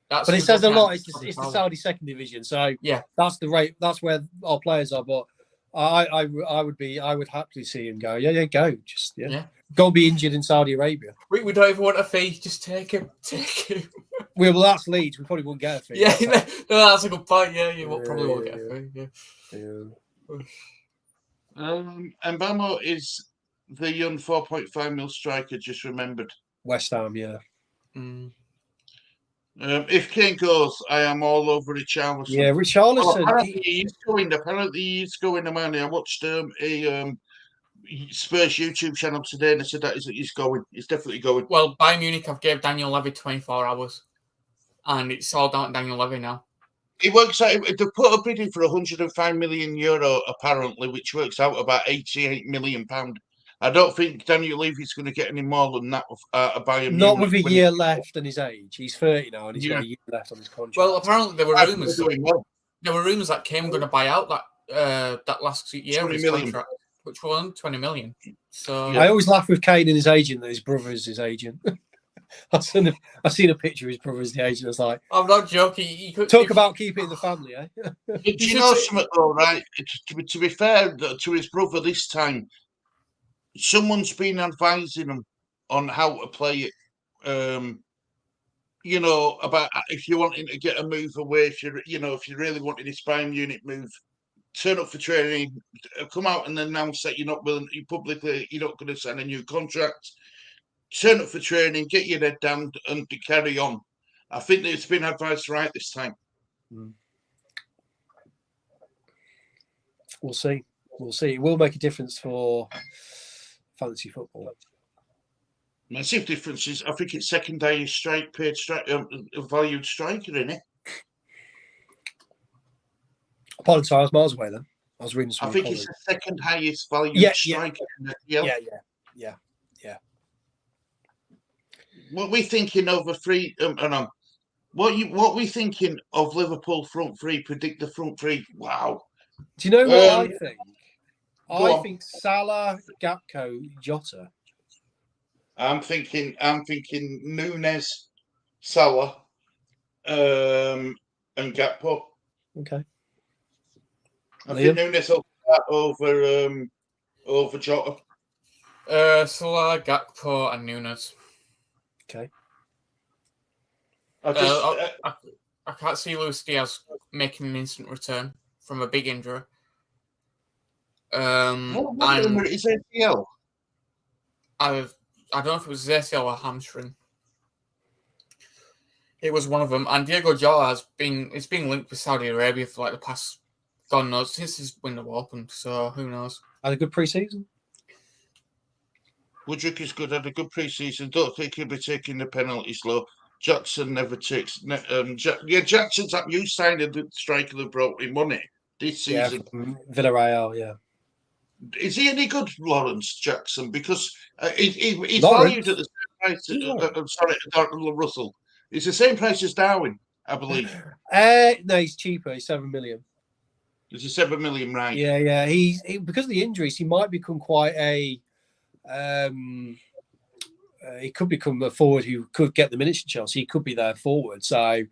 but it says a lot. It's the Saudi second division, so yeah, that's the rate. That's where our players are. But I would happily see him go. Yeah, go. Just Yeah. Go and be injured in Saudi Arabia. We don't even want a fee. Just take him. Take him. Well, that's Leeds. We probably won't get a fee. Yeah, no, that's a good point. Yeah, you probably won't get a fee. And Bamo is the young 4.5 mil striker. Just remembered. West Ham, yeah. If Kane goes, I am all over Richarlison. Yeah, Richarlison. Apparently he's going. Man, I watched a Spurs YouTube channel today, and they said that he's going. He's definitely going. Well, Bayern Munich have gave Daniel Levy 24 hours, and it's all down to Daniel Levy now. It works out. They put a bid in for €105 million, apparently, which works out about £88 million. I don't think Daniel Levy's going to get any more than that. Not with a year left on his age. He's 30 now, and he's got a year left on his contract. Well, apparently there were rumours. There were rumours that Kane were going to buy out that last year of his contract, which won 20 million. So I always laugh with Kane and his agent that his brother is his agent. I've seen a picture of his brother as the agent. I was like, I'm not joking. Talk about keeping the family, eh? Do you know something though, right? To be fair to his brother this time, someone's been advising him on how to play it. About if you're wanting to get a move away, if you really wanted this Bayern Munich move, turn up for training, come out and announce that you're not willing, you're not going to sign a new contract. Turn up for training, get your head down, and carry on. I think that it's been advised right this time. We'll see. It will make a difference for fantasy football. Massive differences. I think it's second highest valued striker, isn't it? Apologies, I was miles away then. I was reading some. I think it's the second highest valued striker in the FPL. Yeah. What we thinking of a free? What we thinking of Liverpool front three? Predict the front three. Wow. Do you know what I think? I think Salah, Gakpo, Jota. I'm thinking Nunes, Salah, and Gakpo. Okay. I think Nunes will start over Jota. Salah, Gakpo, and Nunes. Okay. I can't see Luis Diaz making an instant return from a big injury. Is ACL? I don't know if it was ACL or hamstring. It was one of them. And Diego Jota being linked with Saudi Arabia for like the past, God knows, since his window opened. So who knows? Had a good pre-season. Woodrick is good. Had a good pre-season. Don't think he'll be taking the penalties low. Jackson never takes. Jackson's that new signing, the striker that brought in money this season. Yeah, Villarreal, yeah. Is he any good, Lawrence Jackson? Because he's valued at the same price. Russell. It's the same price as Darwin, I believe. No, he's cheaper. He's 7 million. It's a 7 million, right? Yeah. He because of the injuries, he might become quite a. He could become a forward who could get the minutes in Chelsea. He could be their forward. So,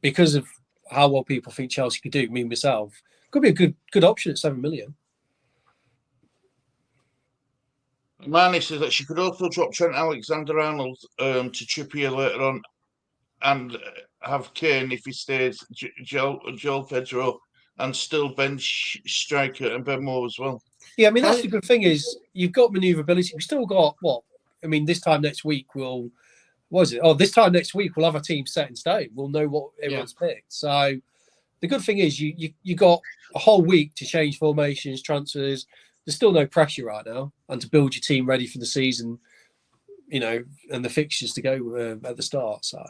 because of how well people think Chelsea could do, me myself, could be a good option at 7 million. Marnie says that she could also drop Trent Alexander-Arnold to Trippier later on, and have Kane if he stays, Joel Pedro, and still bench striker and Ben Moore as well. Yeah, I mean that's the good thing is you've got manoeuvrability. We've still got what? I mean, this time next week this time next week we'll have a team set in stone. We'll know what everyone's picked. So the good thing is you got a whole week to change formations, transfers. There's still no pressure right now, and to build your team ready for the season, and the fixtures to go at the start. So,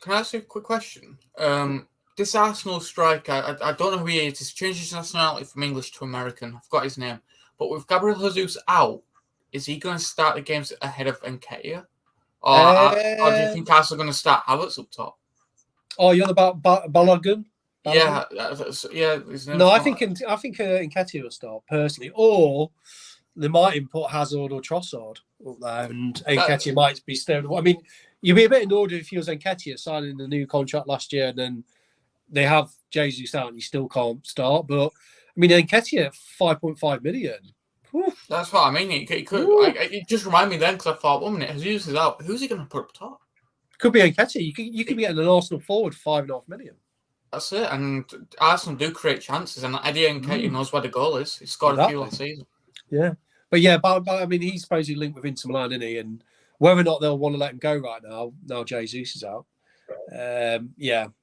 can I ask you a quick question? This Arsenal striker, I don't know who he is. He's changed his nationality from English to American. I've got his name. But with Gabriel Jesus out, is he going to start the games ahead of Nketiah? Or do you think Arsenal are going to start Havertz up top? Oh, you're on about Balogun? Yeah. No, I think Nketiah will start personally, or they might input Hazard or Trossard up there, and Nketiah might be staring. I mean, you'd be a bit annoyed if he was Nketiah signing the new contract last year, and then they have Jesus out and he still can't start. But mean, Nketiah, 5.5 million. Oof. That's what I mean. It could. It just reminded me then because I thought, 1 minute, Jesus is out. Who's he going to put up top? Could be Nketiah. You could be getting an Arsenal forward for 5.5 million. That's it. And Arsenal do create chances, and Eddie Nketiah knows where the goal is. He scored a few last season. Yeah, but I mean, he's supposedly linked with Inter Milan, isn't he? And whether or not they'll want to let him go right now Jesus is out.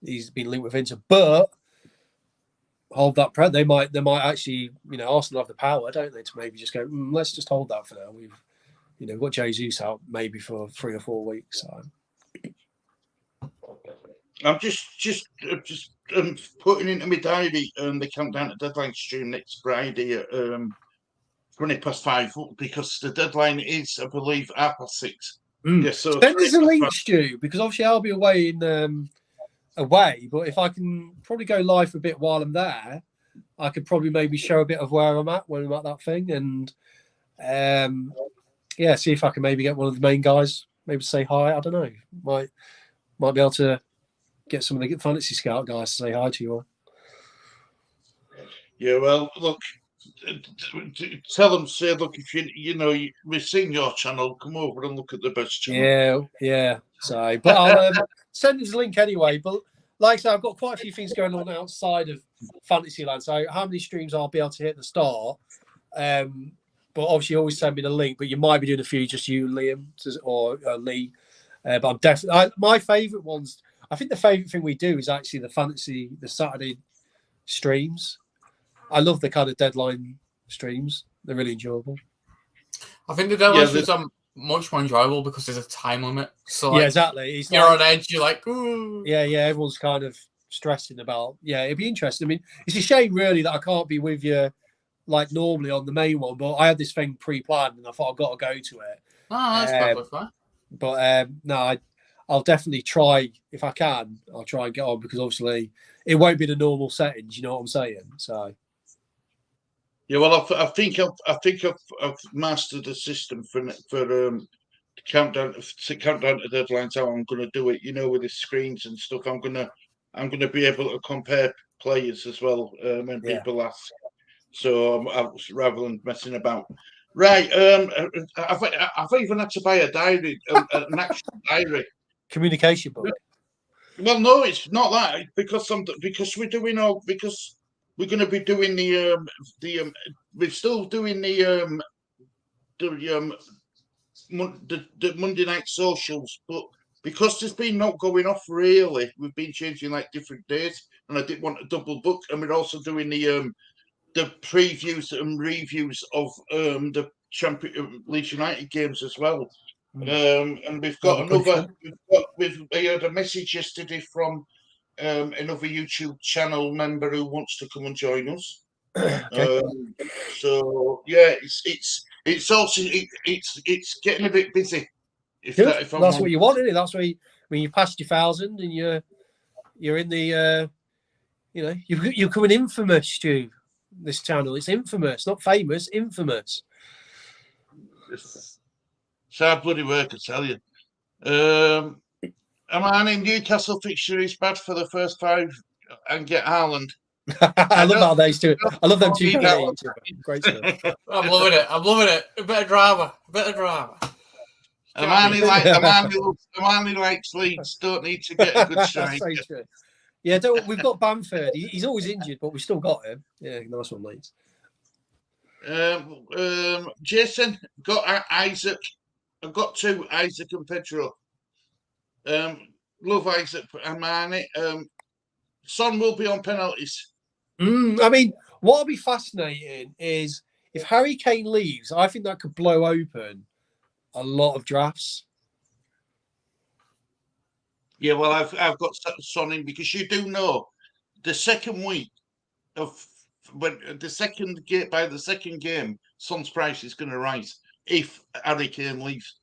He's been linked with Inter, but hold that prep. They might actually, Arsenal have the power, don't they, to maybe just go, let's just hold that for now. We've got Jesus out maybe for 3 or 4 weeks. So. I'm just putting into my diary the countdown to deadline stream next Friday at 5:20 because the deadline is, I believe, 6:30. Yeah, so send us a link, Stu, because obviously I'll be away away. But if I can probably go live for a bit while I'm there, I could probably maybe show a bit of where I'm at when I'm at that thing, and see if I can maybe get one of the main guys maybe say hi. I don't know, might be able to get some of the Fantasy Scout guys to say hi to you all. Yeah, well, look, tell them, say, look, if we've seen your channel, come over and look at the best channel. Yeah. So, but I'll send us a link anyway. But like I said, I've got quite a few things going on outside of Fantasyland. So, how many streams I'll be able to hit at the start? But obviously, always send me the link. But you might be doing a few, just you, Liam, or Lee. But I'm definitely my favourite ones. I think the favourite thing we do is actually the Saturday streams. I love the kind of deadline streams. They're really enjoyable. I think the deadline streams are much more enjoyable because there's a time limit. So exactly. You're on edge. You're like, ooh. Yeah. Everyone's kind of stressing about. Yeah, it'd be interesting. I mean, it's a shame really that I can't be with you like normally on the main one. But I had this thing pre-planned and I thought I've got to go to it. Oh, that's perfectly fine. But no, I'll definitely try if I can. I'll try and get on because obviously it won't be the normal settings. You know what I'm saying? So. Yeah, well, I think I've mastered the system for countdown to deadlines. How I'm going to do it, with the screens and stuff. I'm gonna be able to compare players as well when people ask. So rather than messing about, right? I've even had to buy a diary, an actual diary, communication book. Well, no, it's not that because we're doing because. We're going to be doing we're still doing the Monday night socials, but because there's been not going off really, we've been changing like different days, and I didn't want to double book, and we're also doing the previews and reviews of the Leeds United games as well. And we've got we had a message yesterday from another YouTube channel member who wants to come and join us. Okay. So yeah, it's also it's getting a bit busy. That's what you want, isn't it? That's when you passed your 1,000 and you're in the you're becoming infamous, Stu. This channel, it's infamous, not famous, infamous. It's hard bloody work, I tell you. Harmonie Newcastle fixture is bad for the first 5 and get Haaland. I love how they do it. I love them two. Great stuff. I'm loving it. A bit of drama. Harmonie likes Leeds. Don't need to get a good striker. So yeah, we've got Bamford. He's always injured, but we've still got him. Yeah, nice one, Leeds. Jason got Isaac. I've got 2, Isaac and Pedro. Love Isaac Harmonie. Son will be on penalties. I mean, what will be fascinating is if Harry Kane leaves, I think that could blow open a lot of drafts. Yeah, well, I've got Son in because you do know the second week of by the second game, Son's price is going to rise if Harry Kane leaves.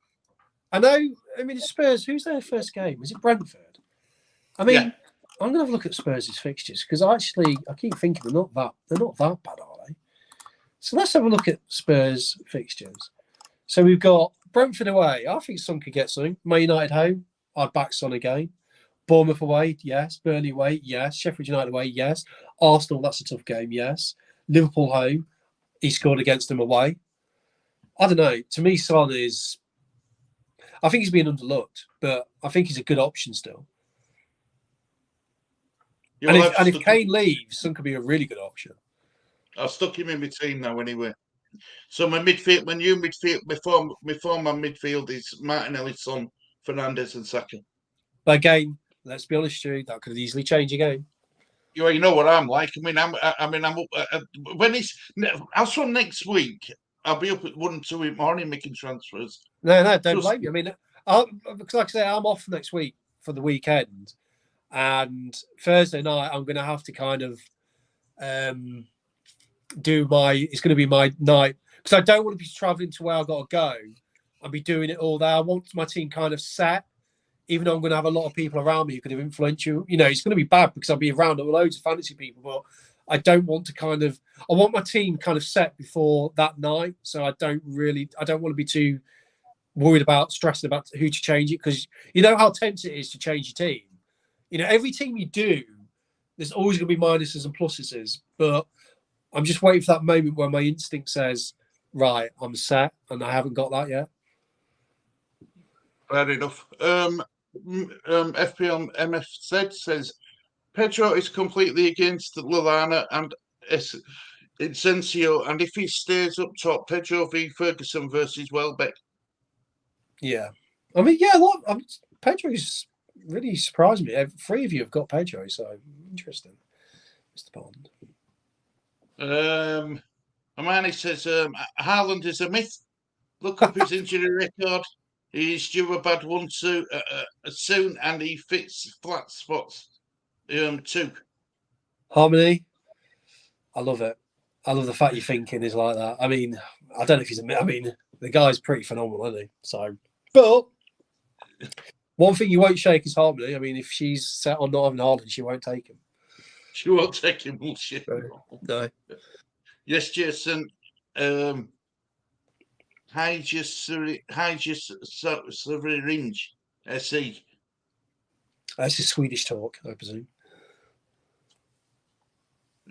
I know. I mean, Spurs. Who's their first game? Is it Brentford? I mean, I'm going to have a look at Spurs' fixtures because I keep thinking they're not that bad, are they? So let's have a look at Spurs' fixtures. So we've got Brentford away. I think Son could get something. Man United home. I'd back Son again. Bournemouth away, yes. Burnley away, yes. Sheffield United away, yes. Arsenal, that's a tough game, yes. Liverpool home. He scored against them away. I don't know. To me, Son is. I think he's been underlooked, but I think he's a good option still. Yeah, And if Kane leaves, Son could be a really good option. I've stuck him in my team now anyway. So my midfield, my new midfield, my former midfield is Martinelli, Son, Fernandes, and Saka. But again, let's be honest, Stu, that could easily change again. You know what I'm like. I mean, I'm when it's as from next week, I'll be up at 1 and 2 in the morning making transfers. No, don't blame me. I mean, because like I say, I'm off next week for the weekend, and Thursday night I'm going to have to kind of do my. It's going to be my night because I don't want to be traveling to where I got to go. I'll be doing it all there. I want my team kind of set. Even though I'm going to have a lot of people around me who could have influential, it's going to be bad because I'll be around loads of fantasy people, but I don't want to I want my team kind of set before that night. So I don't want to be too worried about stressing about who to change it because you know how tense it is to change your team. Every team you do, there's always going to be minuses and pluses, but I'm just waiting for that moment where my instinct says, right, I'm set, and I haven't got that yet. Fair enough. FPL MFZ says Pedro is completely against Lallana and Asensio, and if he stays up top, Pedro v Ferguson versus Welbeck. Yeah, I mean, look, Pedro's really surprised me. 3 of you have got Pedro, so interesting, Mr. Bond. Harmonie says Haaland is a myth. Look up his injury record. He's due a bad one soon, and he fits flat spots too. Harmonie, I love it. I love the fact you're thinking is like that. I mean, I don't know if he's I mean, the guy's pretty phenomenal, isn't he? So, but one thing you won't shake is Harmonie. I mean, if she's set on not having Haaland, she won't take him. She won't take him, will she? No. Yes, Jason. Syringe SE. That's his Swedish talk, I presume.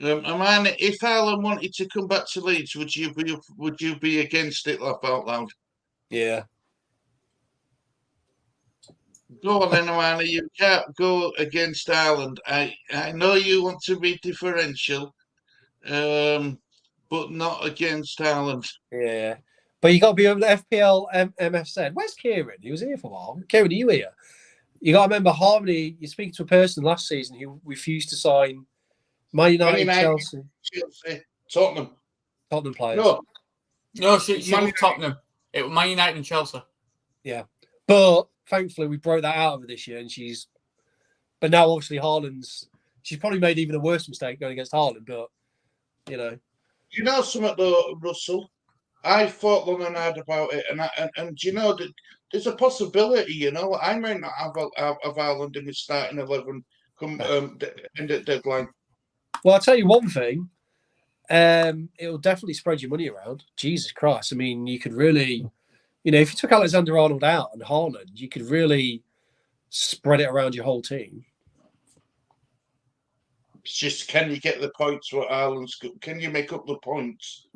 Amanda, if Haaland wanted to come back to Leeds, would you be against it? Laugh out loud. Yeah. Go on then, Amanda. You can't go against Haaland. I know you want to be differential, but not against Haaland. Yeah. But you got to be over the FPL MFZ. Where's Kieran? He was here for a while. Kieran, are you here? You got to remember, Harmonie, you speak to a person last season who refused to sign Man United, Chelsea, Tottenham players. No, she was Tottenham. It was Man United and Chelsea. Yeah. But thankfully, we broke that out of her this year, and but now obviously she's probably made even a worse mistake going against Haaland, but, You know something though, Russell? I thought long and hard about it, and you know that there's a possibility. I may not have Haaland in the starting 11 come end of deadline. Well, I'll tell you one thing. It'll definitely spread your money around. Jesus Christ! I mean, you could really, if you took Alexander-Arnold out and Haaland, you could really spread it around your whole team. It's just, can you get the points for Haaland's? Can you make up the points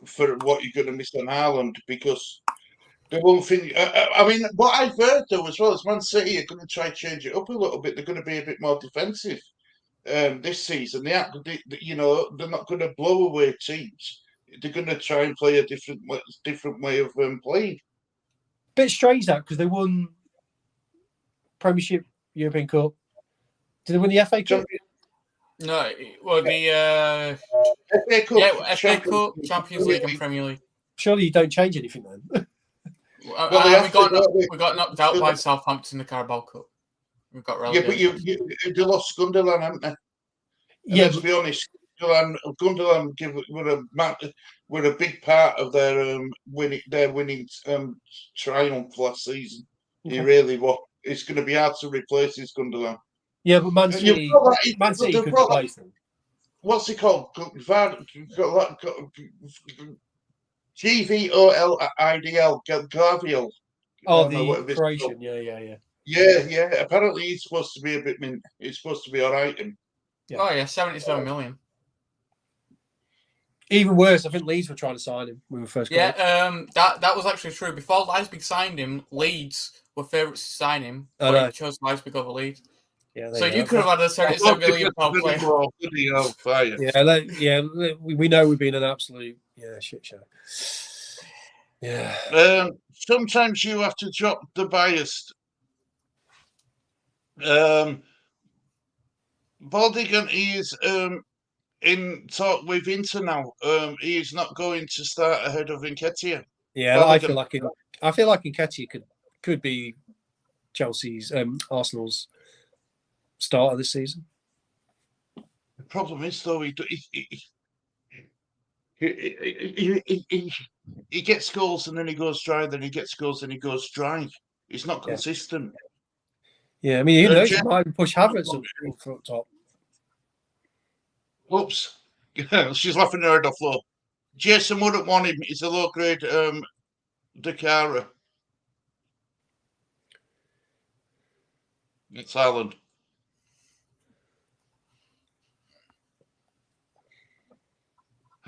for what you're going to miss on Haaland? Because the one thing, I mean, what I've heard though as well is Man City are going to try to change it up a little bit. They're going to be a bit more defensive this season. They're not going to blow away teams. They're going to try and play a different way of playing. Bit strange that because they won Premiership, European Cup. Did they win the FA Cup? No, well, the FA Cup, FA Cup, Champions League, and Premier League. Surely you don't change anything then. We got knocked out by Southampton in the Carabao Cup. We got relegated. Yeah, but you lost Gundogan, haven't they? Yeah, let's be honest. Gundogan were a big part of their winning triumph last season. Okay. He really was. It's going to be hard to replace his Gundogan. Yeah, but Man City could replace him. What's he called? GVOLIDL, Gaviel. Oh, the Croatian. Yeah. Yeah. Apparently, he's supposed to be a bit. He's supposed to be all right. Yeah. Oh yeah, 77 million. Even worse, I think Leeds were trying to sign him when we first got him. That was actually true. Before Leipzig signed him, Leeds were favourites to sign him, I but know. he chose Leipzig over Leeds. Yeah, So you could have had a £7 million player. We know we've been an absolute shit show. Yeah. Sometimes you have to drop the bias. Baldigan is in talk with Inter now. He is not going to start ahead of Nketiah. Yeah, Baldigan. I feel like Nketiah could be Chelsea's Arsenal's starter this season. The problem is though he gets goals and then he goes dry. Then he gets goals and he goes dry. He's not consistent. Yeah, I mean, who knows? He might even push Havertz up front top. Oops. She's laughing her head off floor. Jason wouldn't want him. He's a low-grade Dakara. It's Ireland.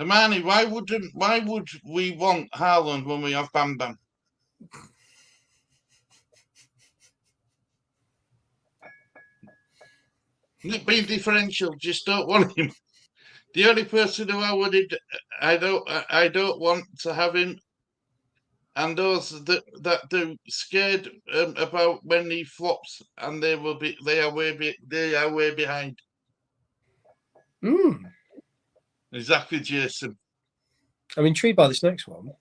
Harmonie, why would we want Haaland when we have Bam Bam? Not being differential, just don't want him. The only person who I don't want to have him, and those that they're scared about when he flops, and they are way behind. Exactly, Jason. I'm intrigued by this next one.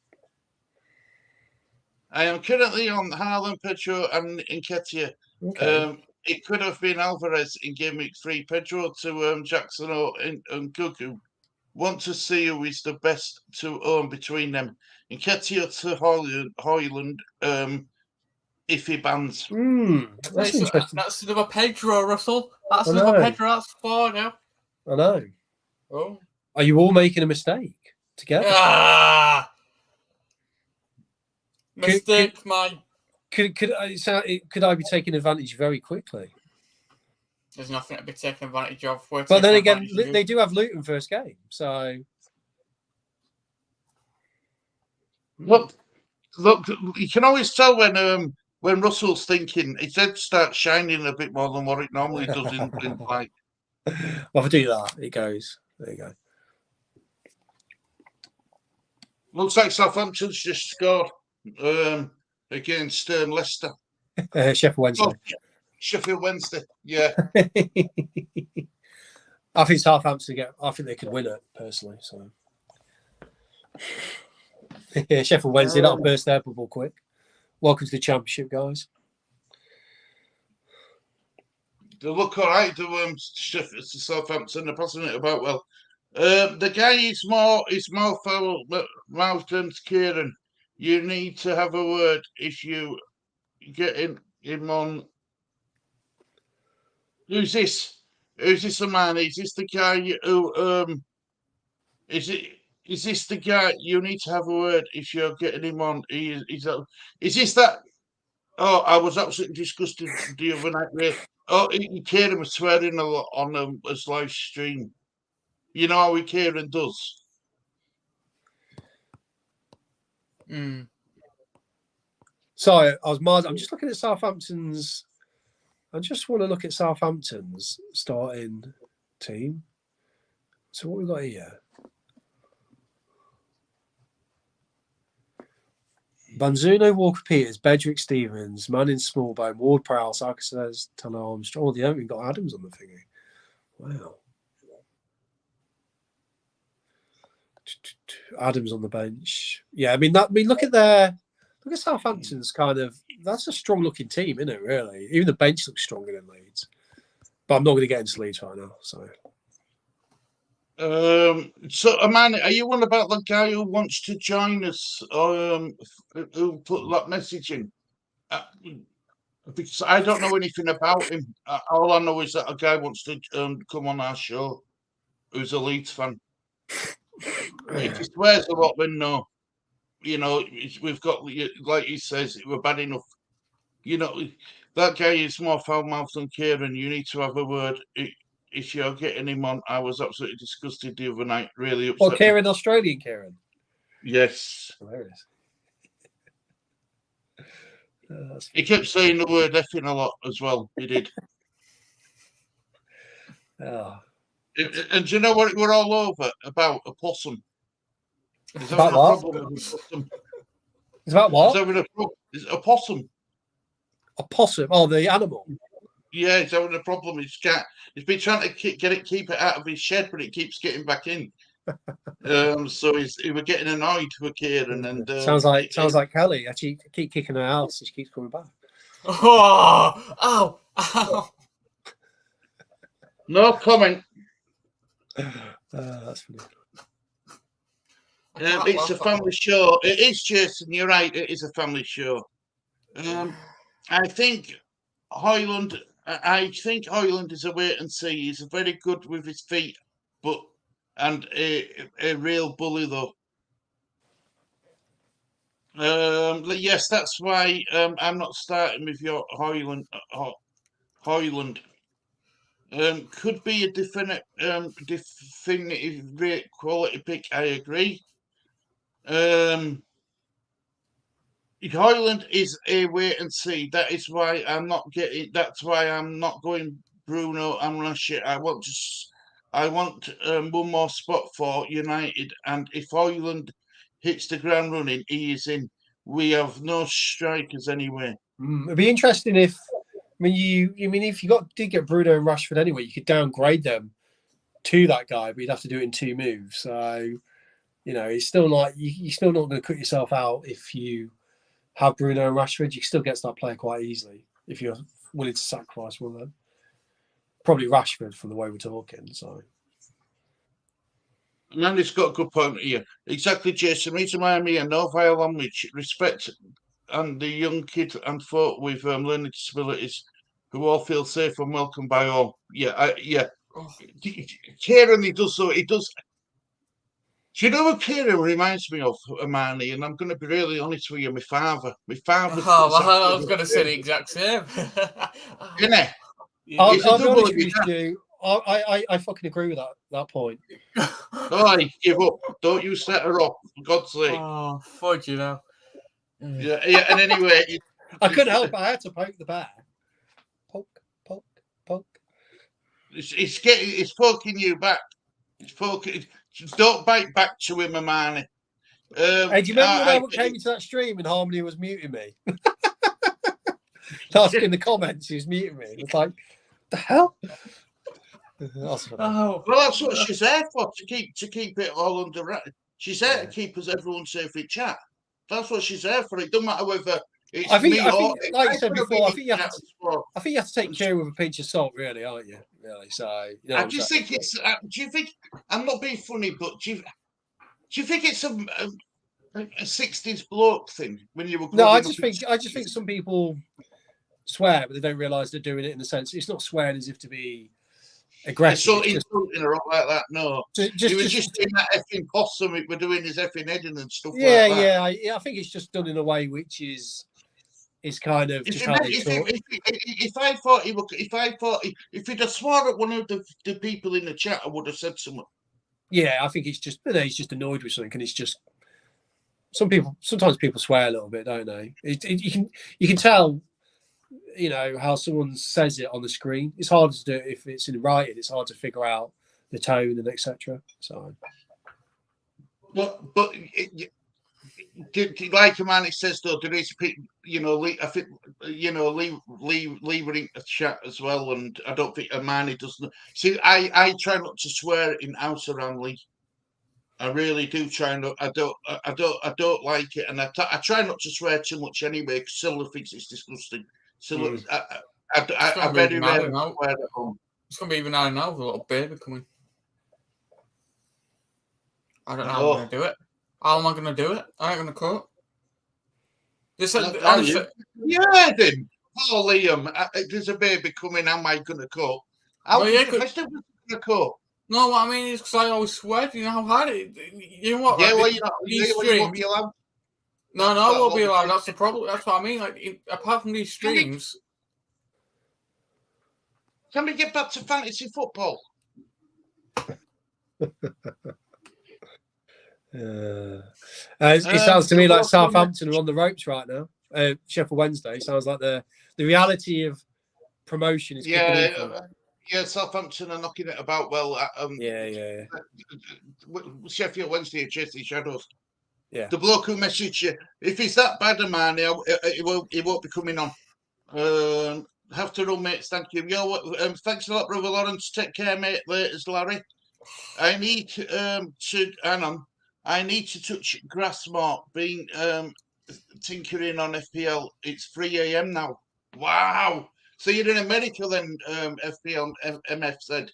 I am currently on Haaland, Pedro, and Nketiah. Okay. It could have been Alvarez in game week 3. Pedro to Jackson and Cuckoo. Want to see who is the best to own between them. Nketiah to Højlund if he bans. That's interesting. That's another Pedro, Russell. That's another Pedro. That's 4 now. I know. Oh. Are you all making a mistake together? Mistake, Could I be taking advantage very quickly? There's nothing to be taken advantage of. But then again, they do have Luton first game, so look, you can always tell when Russell's thinking. His head starts shining a bit more than what it normally does in like. Well, if I do that, it goes. There you go. Looks like Southampton's just scored against Leicester. Sheffield Wednesday. Sheffield Wednesday, yeah. I think Southampton I think they could win it personally. So, yeah, Sheffield Wednesday, that'll burst their bubble quick. Welcome to the Championship, guys. They look all right to Southampton. They're passing it about well. The guy is more foul-mouthed than Kieran. You need to have a word if you get him on. Who's this? Who's this a man? Is this the guy who is this the guy you need to have a word if you're getting him on? Is this that? Oh, I was absolutely disgusted the other night. Oh, Kieran was swearing a lot on his live stream. You know how Kieran does. Sorry, I'm just looking at Southampton's. I just want to look at Southampton's starting team. So what we got here? Banzuno, Walker-Peters, Bedrick, Stevens, Manning, Smallbone, Ward-Prowse, Sarkis, Tanner Armstrong. Oh, they haven't even got Adams on the thingy. Wow. Adams on the bench. Yeah, I mean look at Southampton's kind of, that's a strong looking team, isn't it, really? Even the bench looks stronger than Leeds. But I'm not going to get into Leeds right now, so Amanda, are you on about the guy who wants to join us? Who put that message in? Because I don't know anything about him. All I know is that a guy wants to come on our show who's a Leeds fan. If he swears a lot, then no. You know, we've got, like he says, we're bad enough. You know, that guy is more foul-mouthed than Kieran. You need to have a word if you're getting him on, I was absolutely disgusted the other night. Really upset. Well, Kieran, Australian Kieran. Yes. Hilarious. He kept saying the word effing a lot as well. He did. Oh. And do you know what we're all over about? A possum. He's About having what? a problem with a possum. Is that what? He's having a possum. A possum? Oh, the animal. Yeah, he's having a problem. He's been trying to keep it out of his shed, but it keeps getting back in. So he was getting annoyed with Kieran, and sounds like Kelly. Actually, keep kicking her out, so she keeps coming back. Oh, ow. No comment. That's funny. It's a family show. It is, Jason. You're right. It is a family show. I think Hoyland is a wait and see. He's very good with his feet, and a real bully though. Yes, that's why I'm not starting with your Hoyland. Could be a definitive great quality pick. I agree. Hoyland is a wait and see. That's why I'm not going Bruno and Rashford. I want one more spot for United, and if Hoyland hits the ground running, he is in. We have no strikers anyway. It'd be interesting if, if you did get Bruno and Rashford anyway, you could downgrade them to that guy, but you'd have to do it in 2 moves. So, it's still like you're still not going to cut yourself out if you have Bruno and Rashford. You can still get to that player quite easily if you're willing to sacrifice one of them. Probably Rashford from the way we're talking. So, And it's got a good point here. Exactly, Jason. Reason why I'm here, no vile language, respect, and the young kid and folk with learning disabilities who all feel safe and welcome by all. Yeah. Kieran, he does. Do you know what Kieran reminds me of, Harmonie? And I'm going to be really honest with you. My father. I was going to say the exact same. Isn't he? I'll be honest with you. I fucking agree with that point. Oh, give up. Don't you set her up, for God's sake. Oh, fudge, Yeah, and anyway... I couldn't help it. I had to poke the bear. Poke. It's poking you back. It's poking... Don't bite back to him, Harmonie. Hey, do you remember when I came into that stream and Harmonie was muting me? Asking in the comments, he was muting me. It's like, the hell? Well, that's what she's there for, to keep it all under wraps. She's there to keep us everyone safe in chat. That's what she's there for. It doesn't matter whether it's I think, like you said before, I think you have to take care with a pinch of salt, really, aren't you? Really. So I just think it's. Do you think I'm not being funny, but do you think it's a 60s bloke thing when you were? No, I just think some people swear, but they don't realise they're doing it in the sense it's not swearing as if to be aggressive. So insulting or like that. No, he was just doing that effing possum. We're doing his effing heading and stuff. Yeah, like that. yeah. I think it's just done in a way which is kind of just how they talk. If he'd have sworn at one of the people in the chat, I would have said something. Yeah, I think it's just he's just annoyed with something, and it's just sometimes people swear a little bit, don't they? You can tell, how someone says it on the screen. It's hard to do it if it's in writing. It's hard to figure out the tone and etc. So, but like Harmonie says though, there is people, I think, leave her in the chat as well, and I don't think Harmonie doesn't. See, I try not to swear in house around Lee. I really do try not. I don't like it, and I try not to swear too much anyway, because Silla thinks it's disgusting. So I very rarely swear at home. It's going to be even now with a little baby coming. I don't know how I'm going to do it. How am I going to do it? I ain't going to cook. Yeah, then. Oh, Liam, there's a baby coming. Am I going to cook? I still going to cook. No, what I mean is because I always swear. You know how hard it is? You know what? Yeah, like, you won't be allowed. No, I won't be allowed. That's the problem. That's what I mean. Like, apart from these streams. Can we get back to fantasy football? It sounds to me like bloke Southampton are on the ropes right now. Sheffield Wednesday sounds like the reality of promotion is kicking in for them. Yeah, Southampton are knocking it about well. Yeah. Sheffield Wednesday are chasing shadows. Yeah. The bloke who messaged you, if he's that bad a man, he won't be coming on. Have to run, mates. Thank you. Thanks a lot, brother Lawrence. Take care, mate. Later, Larry. I need to hang on. I need to touch grass, Mark. Being tinkering on FPL. It's 3 a.m. now. Wow. So you're in America then? FPL MF said.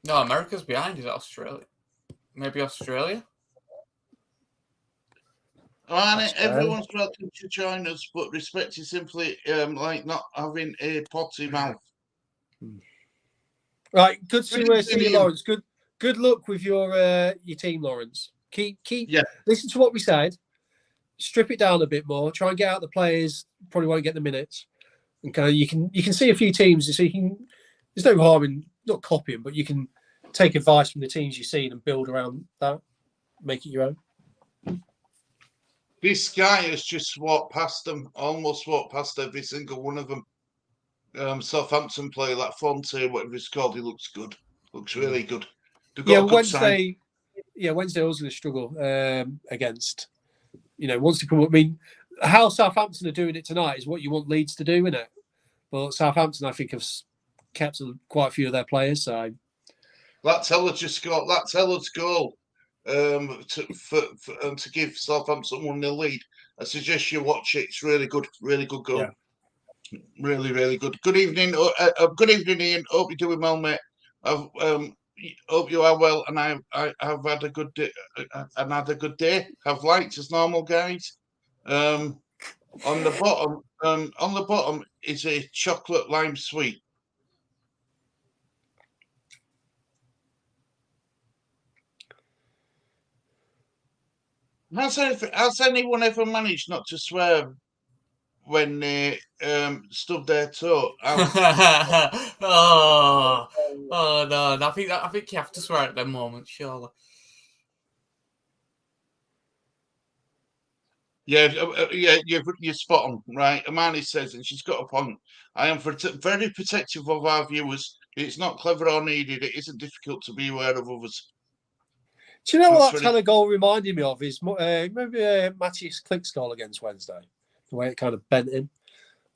No, America's behind. Is it Australia? Maybe Australia. Everyone's welcome to join us, but respect is simply like not having a potty mouth. Right, good to see you, Lawrence. Good luck with your team, Lawrence. Keep listen to what we said. Strip it down a bit more. Try and get out the players. Probably won't get the minutes. Okay, you can see a few teams, so you can. There's no harm in not copying, but you can take advice from the teams you've seen and build around that. Make it your own. This guy has just swiped past them, almost swiped past every single one of them. Southampton player, that Fonte, whatever it's called, he looks good. Looks really good. Wednesday was going to struggle against, once they come up. I mean, how Southampton are doing it tonight is what you want Leeds to do, isn't it? But Southampton, I think, have kept quite a few of their players. So that Teller just got that Teller's goal. To give Southampton 1-0 lead. I suggest you watch it. It's really good goal. Yeah. Really, really good. Good evening, Ian. Hope you're doing well, mate. Hope you are well, and I've had a good day. Have liked as normal, guys. On the bottom is a chocolate lime sweet. Has anyone ever managed not to swear when they stubbed their toe? Oh no! I think you have to swear at that moment, surely. Yeah, you're spot on, right? Amani says, and she's got a point. I am very protective of our viewers. It's not clever or needed. It isn't difficult to be aware of others. Do you know what that Teller goal reminded me of? Is maybe Matthias Klick's goal against Wednesday, the way it kind of bent him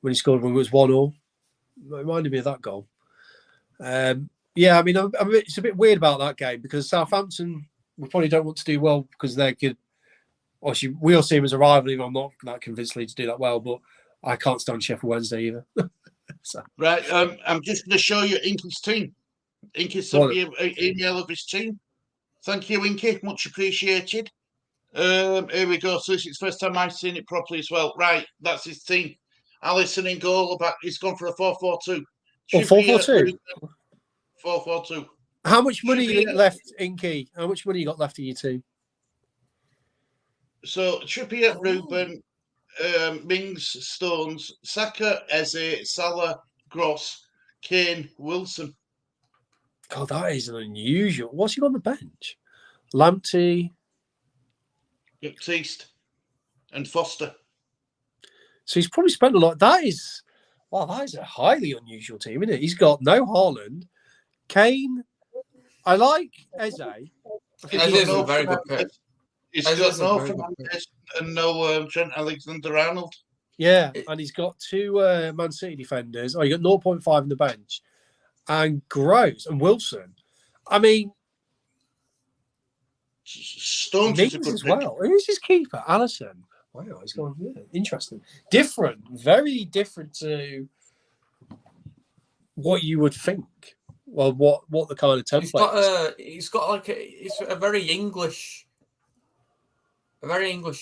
when he scored when it was 1-1. It reminded me of that goal. I mean, it's a bit weird about that game because Southampton, we probably don't want to do well because they're good. Obviously, we all see them as a rival. Even I'm not that convinced Leeds to do that well, but I can't stand Sheffield Wednesday either. So. Right, I'm just going to show you Inky's team. Inky sent me an email of his team. Thank you, Inky. Much appreciated. Here we go. So this is the first time I've seen it properly as well. Right, that's his team. Alisson in goal. He's gone for a 4-4-2. Oh, 4-4-2? 4-4-2. How much money you left, Inky? How much money you got left in your team? So Trippier, Ruben, Mings, Stones, Saka, Eze, Salah, Gross, Kane, Wilson. God, that is an unusual. What's he got on the bench? Lamptey, Baptiste, and Foster. So he's probably spent a lot. That is a highly unusual team, isn't it? He's got no Haaland, Kane. I like Eze. Eze is a very good pick. He's got no Fernandes and no Trent Alexander-Arnold. Yeah, and he's got two Man City defenders. Oh, you got 0.5 on the bench. And Gross and Wilson. I mean, Stones is a good as well. Who's his keeper? Alisson. Wow, he's gone. Yeah, interesting. Different. Very different to what you would think. Well, what the kind of template he's got it's a very English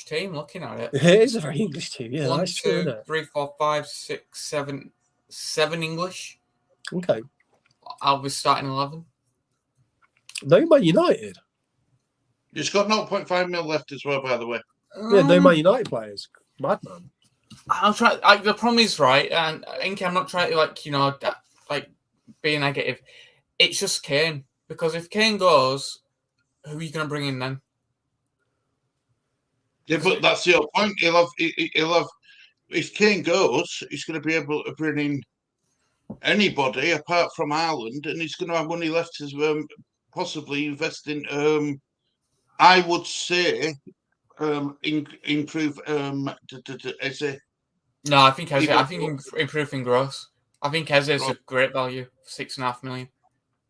team looking at it. It is a very English team, yeah. 1, that's 2, true, isn't it? 3, 4, 5, 6, 7 English. Okay. I'll be starting 11. No Man United. He's got 0.5 mil left as well, by the way. Yeah, no Man United players. Madman. I'll try. The problem is, right, and Inky, I'm not trying to being negative. It's just Kane, because if Kane goes, who are you going to bring in then? Yeah, but that's your point. He'll have. If Kane goes, he's going to be able to bring in anybody apart from Ireland, and he's going to have money left to possibly invest in. I would say improve. As a No, I think Eze. I think improving gross. I think Eze is a great value, 6.5 million.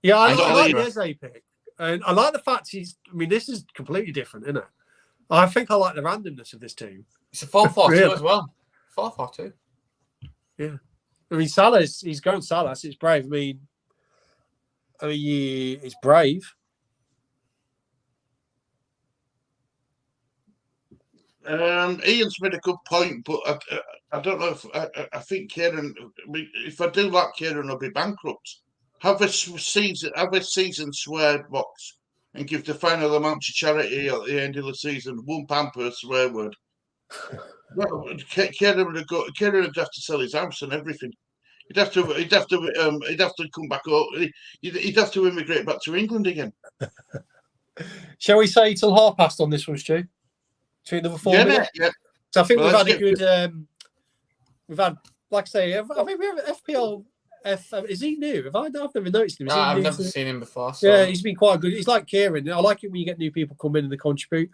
Yeah, I And like the Eze pick, and I like the fact he's. I mean, this is completely different, isn't it? I think I like the randomness of this team. It's a 4-4-2 Really? as well. 4-4-2. Yeah, I mean, he's going Salah. It's brave. I mean, it's brave. Ian's made a good point, but I don't know if I think Kieran. If I do like Kieran, I'll be bankrupt. Have a season swear box and give the final amount to charity at the end of the season. £1 per swear word. Well, Kieran would have to sell his house and everything. He'd have to come back. He'd have to immigrate back to England again. Shall we say till half past on this one, Stu? To another 4 minutes. Yeah. So I think we've had a good. We've had, like I say, I think we have FPL. Is he new? I've never noticed him. I've never seen him before. So. Yeah, he's been quite good. He's like Kieran. I like it when you get new people come in and they contribute.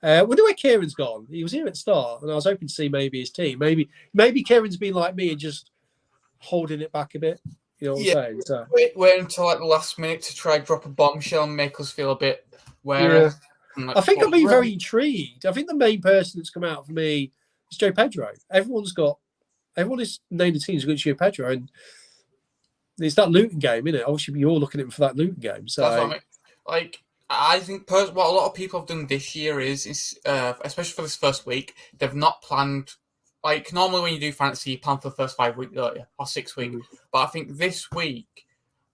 Wonder where Kieran's gone. He was here at the start, and I was hoping to see maybe his team. Maybe Kieran's been like me and just holding it back a bit. You know what I'm saying? So. Wait until like the last minute to try drop a bombshell and make us feel a bit wary. Yeah. I think I've been very intrigued. I think the main person that's come out for me is Joe Pedro. Everyone is named the teams against Joe Pedro, and it's that Luton game, isn't it? Obviously, you're all looking at him for that Luton game. So, that's what I mean. Like, I think what a lot of people have done this year is especially for this first week, they've not planned. Like, normally when you do fantasy, you plan for the first 5 weeks, don't you? Or 6 weeks. But I think this week,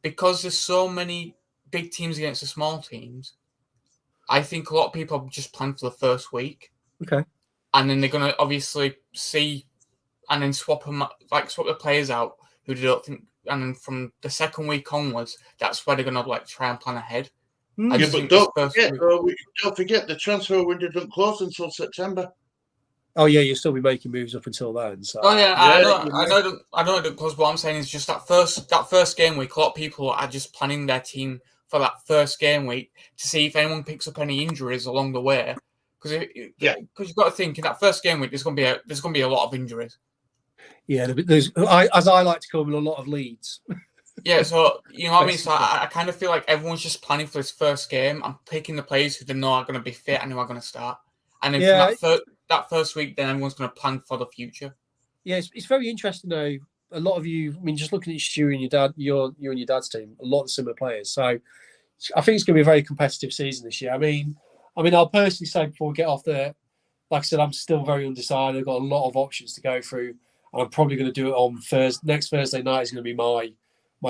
because there's so many big teams against the small teams, I think a lot of people have just planned for the first week. Okay. And then they're going to obviously see and then swap the players out who they don't think. And then from the second week onwards, that's where they're going to try and plan ahead. Yeah, but don't forget the transfer window doesn't close until September. Oh yeah, you'll still be making moves up until then. So. Oh yeah, I know. Because what I'm saying is just that first game week, a lot of people are just planning their team for that first game week to see if anyone picks up any injuries along the way. Because you've got to think in that first game week, there's going to be a lot of injuries. Yeah, as I like to call them, a lot of leads. Yeah, so you know what I mean. So I kind of feel like everyone's just planning for this first game and picking the players who they know are going to be fit and who are going to start. And then from that first week, then everyone's going to plan for the future. Yeah, it's very interesting though. A lot of you, I mean, just looking at Stu and your dad, you and your dad's team, a lot of similar players. So I think it's going to be a very competitive season this year. I mean, I'll personally say before we get off there, like I said, I'm still very undecided. I've got a lot of options to go through. And I'm probably going to do it on next Thursday night is going to be my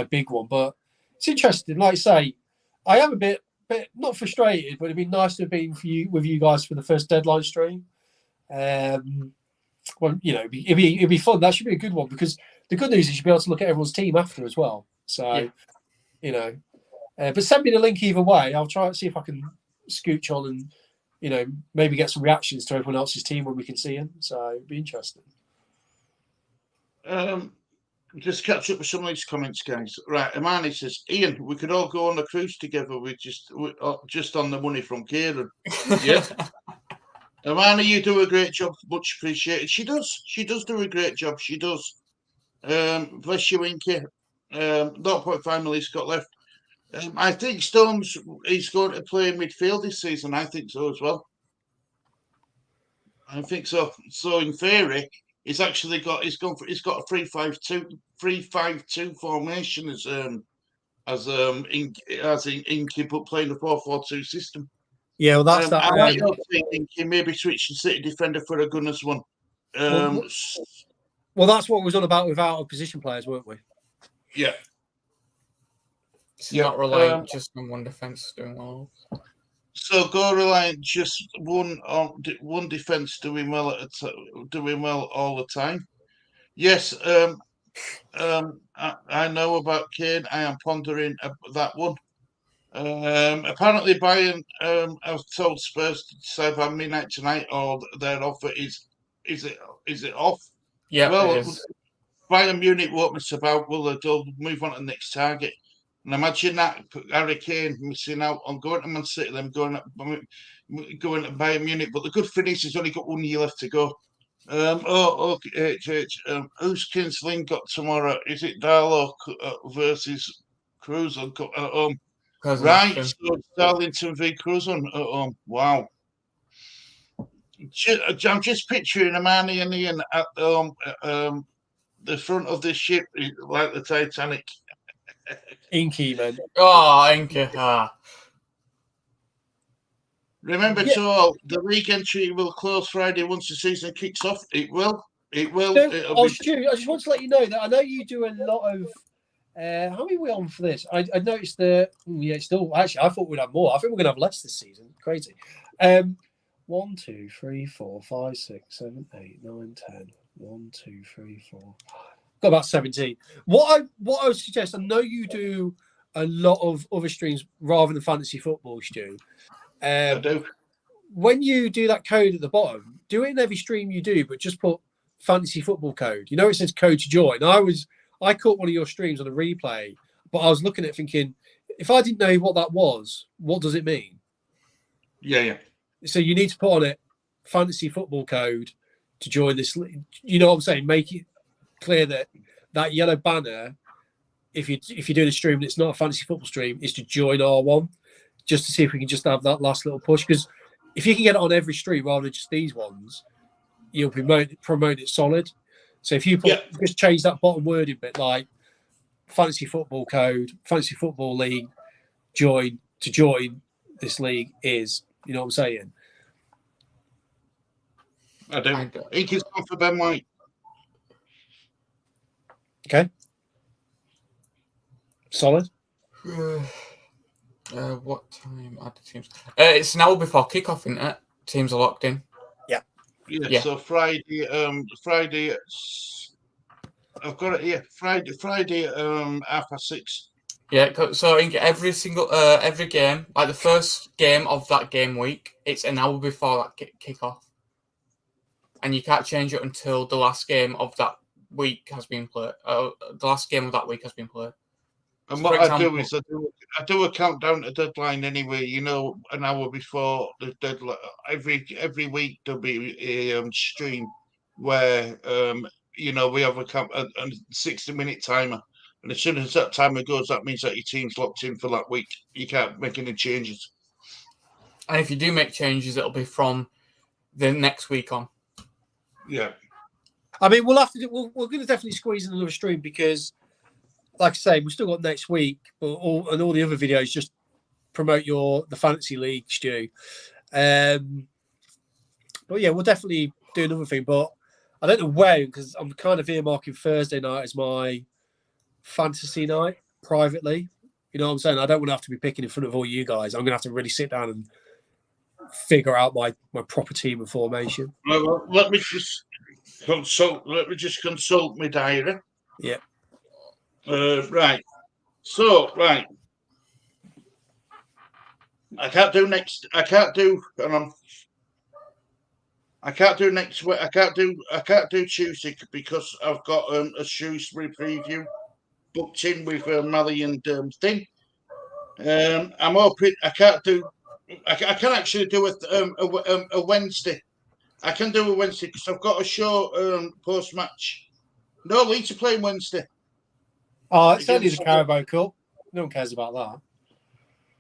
big one. But it's interesting. Like I say, I am a bit not frustrated, but it'd be nice to have been with you guys for the first deadline stream. Well, you know, it'd be fun. That should be a good one because the good news is you'll be able to look at everyone's team after as well. So, you know, but send me the link either way. I'll try and see if I can scooch on and, you know, maybe get some reactions to everyone else's team when we can see them. So it'd be interesting. Just catch up with some of these comments, guys. Right, Harmonie says, Ian, we could all go on a cruise together with just on the money from Kieran. Yeah. Harmonie, you do a great job, much appreciated. She does do a great job. She does. Bless you, Inky. 0.5 million got left. I think Stones is going to play midfield this season. I think so as well. I think so. So in theory, he's got a 3-5-2 formation as Inky, but playing a 4-4-2 system. Yeah, well, that's that. I like your thinking. Maybe switch the City defender for a Gunners one. Well, that's what was all about with out of position players, weren't we? Yeah. It's not reliant just on one defence doing well. So go reliant just one defence doing well all the time. Yes. I know about Kane. I am pondering that one. Apparently, Bayern have told Spurs to decide by midnight tonight, or their offer is it off? Yeah, Well, it is. Bayern Munich won't miss about. Will they'll move on to the next target? And imagine that Harry Kane missing out on going to Man City, them going to Bayern Munich. But the good thing is he's only got 1 year left to go. Okay. Who's Kingsland got tomorrow? Is it Darlow versus Cruz at home? Right, so it's Darlington v Cruz at home. Wow. I'm just picturing Harmonie and Ian at the front of the ship, like the Titanic. Inky, man. Oh, Inky. Remember to all, the league entry will close Friday once the season kicks off. It will. It will. Stu, I just want to let you know that I know you do a lot of. How many are we on for this? I noticed that. It's still actually. I thought we'd have more. I think we're gonna have less this season. Crazy. 1, 2, 3, 4, 5, 6, 7, 8, 9, 10. 1, 2, 3, 4. Got about 17. What I would suggest. I know you do a lot of other streams rather than fantasy football, Stu. I do. When you do that code at the bottom, do it in every stream you do, but just put fantasy football code. You know, it says code to join. I caught one of your streams on a replay, but I was looking at it thinking, if I didn't know what that was, what does it mean? Yeah. So you need to put on it fantasy football code to join this. You know what I'm saying? Make it clear that yellow banner, if you're doing a stream and it's not a fantasy football stream, is to join R1, just to see if we can just have that last little push. Because if you can get it on every stream rather than just these ones, you'll promote it solid. So if you just change that bottom wording bit, like fantasy football code, fantasy football league, join this league is, you know what I'm saying? I do. Inky's gone for Ben White. Okay. Solid. What time are the teams? It's an hour before kickoff, isn't it? Teams are locked in. Yeah. So Friday. I've got it here. Friday. 6:30. Yeah. So in every game, like the first game of that game week, it's an hour before that kickoff, and you can't change it until the last game of that week has been played. The last game of that week has been played. And So what I do is I do a countdown to deadline anyway. You know, an hour before the deadline. Every week there'll be a stream where we have a 60-minute timer, and as soon as that timer goes, that means that your team's locked in for that week. You can't make any changes. And if you do make changes, it'll be from the next week on. Yeah. I mean, we'll have to. We're going to definitely squeeze in another stream because, like I say, we've still got next week, but all the other videos just promote the fantasy league, Stu. But yeah, we'll definitely do another thing. But I don't know when, because I'm kind of earmarking Thursday night as my fantasy night privately. You know what I'm saying? I don't want to have to be picking in front of all you guys. I'm going to have to really sit down and figure out my proper team and formation. Well, let me just consult my diary. Yeah. Right. So, right. I can't do next week. I can't do Tuesday because I've got a Shrewsbury preview booked in with Mally and thing. I'm hoping I can't do. I can actually do a Wednesday. I can do a Wednesday because I've got a show post match. No, Leeds are playing Wednesday. Oh, it's only the Carabao Cup. No one cares about that.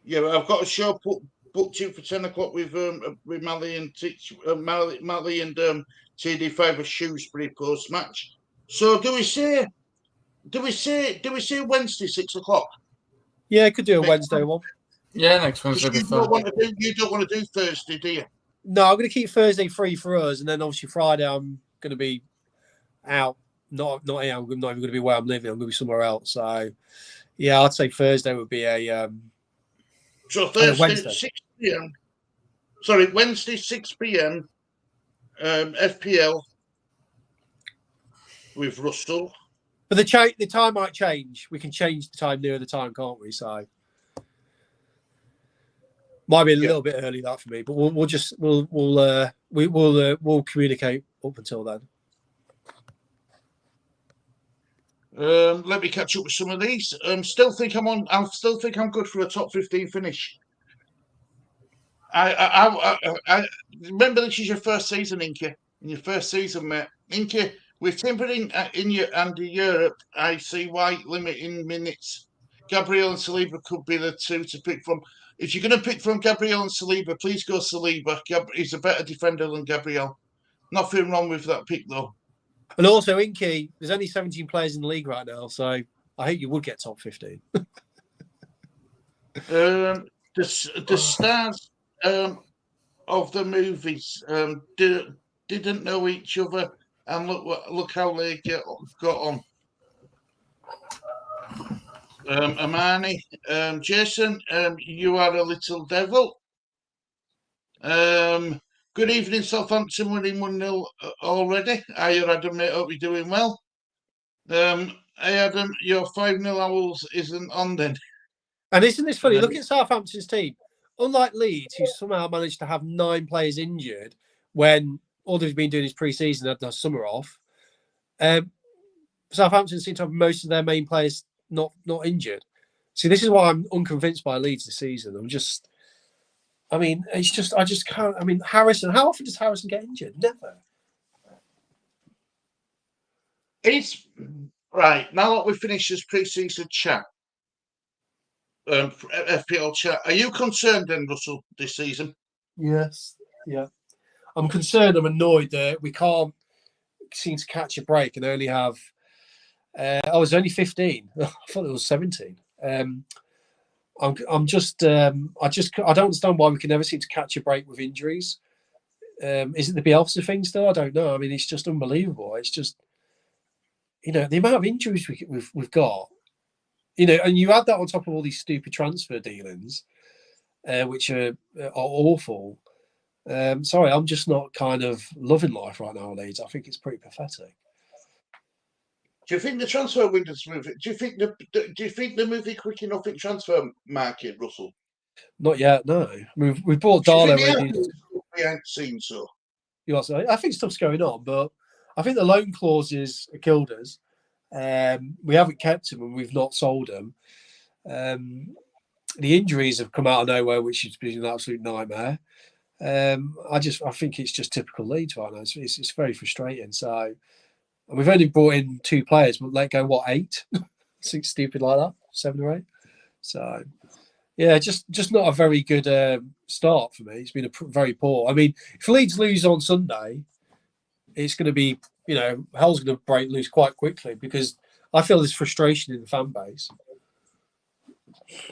Yeah, I've got a show booked in for 10 o'clock with Mally and TD5 Shrewsbury post match. So do we say Wednesday 6 o'clock? Yeah, I could do a Wednesday one. Yeah, next Wednesday. You don't want to do Thursday, do you? No, I'm going to keep Thursday free for us, and then obviously Friday I'm going to be out. Not here. I'm not even going to be where I'm living. I'm going to be somewhere else. So, yeah, I'd say Thursday would be a. So Thursday 6 p.m. Sorry, Wednesday 6 p.m. FPL with Russell. But the time might change. We can change the time nearer the time, can't we? So might be a little bit early that for me, but we'll communicate up until then. Let me catch up with some of these. I still think I'm good for a top 15 finish. I remember this is your first season, Inky. In your first season, mate. Inky, with timbering in Europe, I see why limiting minutes. Gabriel and Saliba could be the two to pick from. If you're going to pick from Gabriel and Saliba, please go Saliba. He's a better defender than Gabriel. Nothing wrong with that pick, though. And also, Inky, there's only 17 players in the league right now, so I hope you would get top 15. The stars of the movies didn't know each other, and look how they got on. Harmonie, Jason, you are a little devil. Good evening, Southampton winning 1-0 already. Hi, Adam, mate. Hope you're doing well. Hey, Adam, your 5-0 Owls isn't on then. And isn't this funny? Look at Southampton's team. Unlike Leeds, who somehow managed to have 9 players injured when all they've been doing is pre-season, had their summer off. Southampton seem to have most of their main players not injured. See, this is why I'm unconvinced by Leeds this season. I just can't. I mean, Harrison, how often does Harrison get injured? Never. It's right now that we finish this pre-season chat, FPL chat. Are you concerned then, Russell, this season? Yes. Yeah. I'm concerned. I'm annoyed that we can't seem to catch a break and only have. I was only 15. I thought it was 17. I don't understand why we can never seem to catch a break with injuries. Is it the Bielsa thing still? I don't know. I mean, it's just unbelievable. It's just, the amount of injuries we've got, and you add that on top of all these stupid transfer dealings, which are awful. Sorry, I'm just not kind of loving life right now, Leeds. I think it's pretty pathetic. Do you think the transfer window's moving? Do you think they're moving quick enough in transfer market, Russell? Not yet. No, we've bought Darlow. Behind scenes, so. I think stuff's going on, but I think the loan clauses have killed us. We haven't kept them and we've not sold them. The injuries have come out of nowhere, which has been an absolute nightmare. I think it's just typical Leeds right now. It's very frustrating. So. And we've only brought in 2 players, but let go 8? Something stupid like that, 7 or 8. So, yeah, just not a very good start for me. It's been very poor. I mean, if Leeds lose on Sunday, it's going to be, hell's going to break loose quite quickly because I feel there's frustration in the fan base.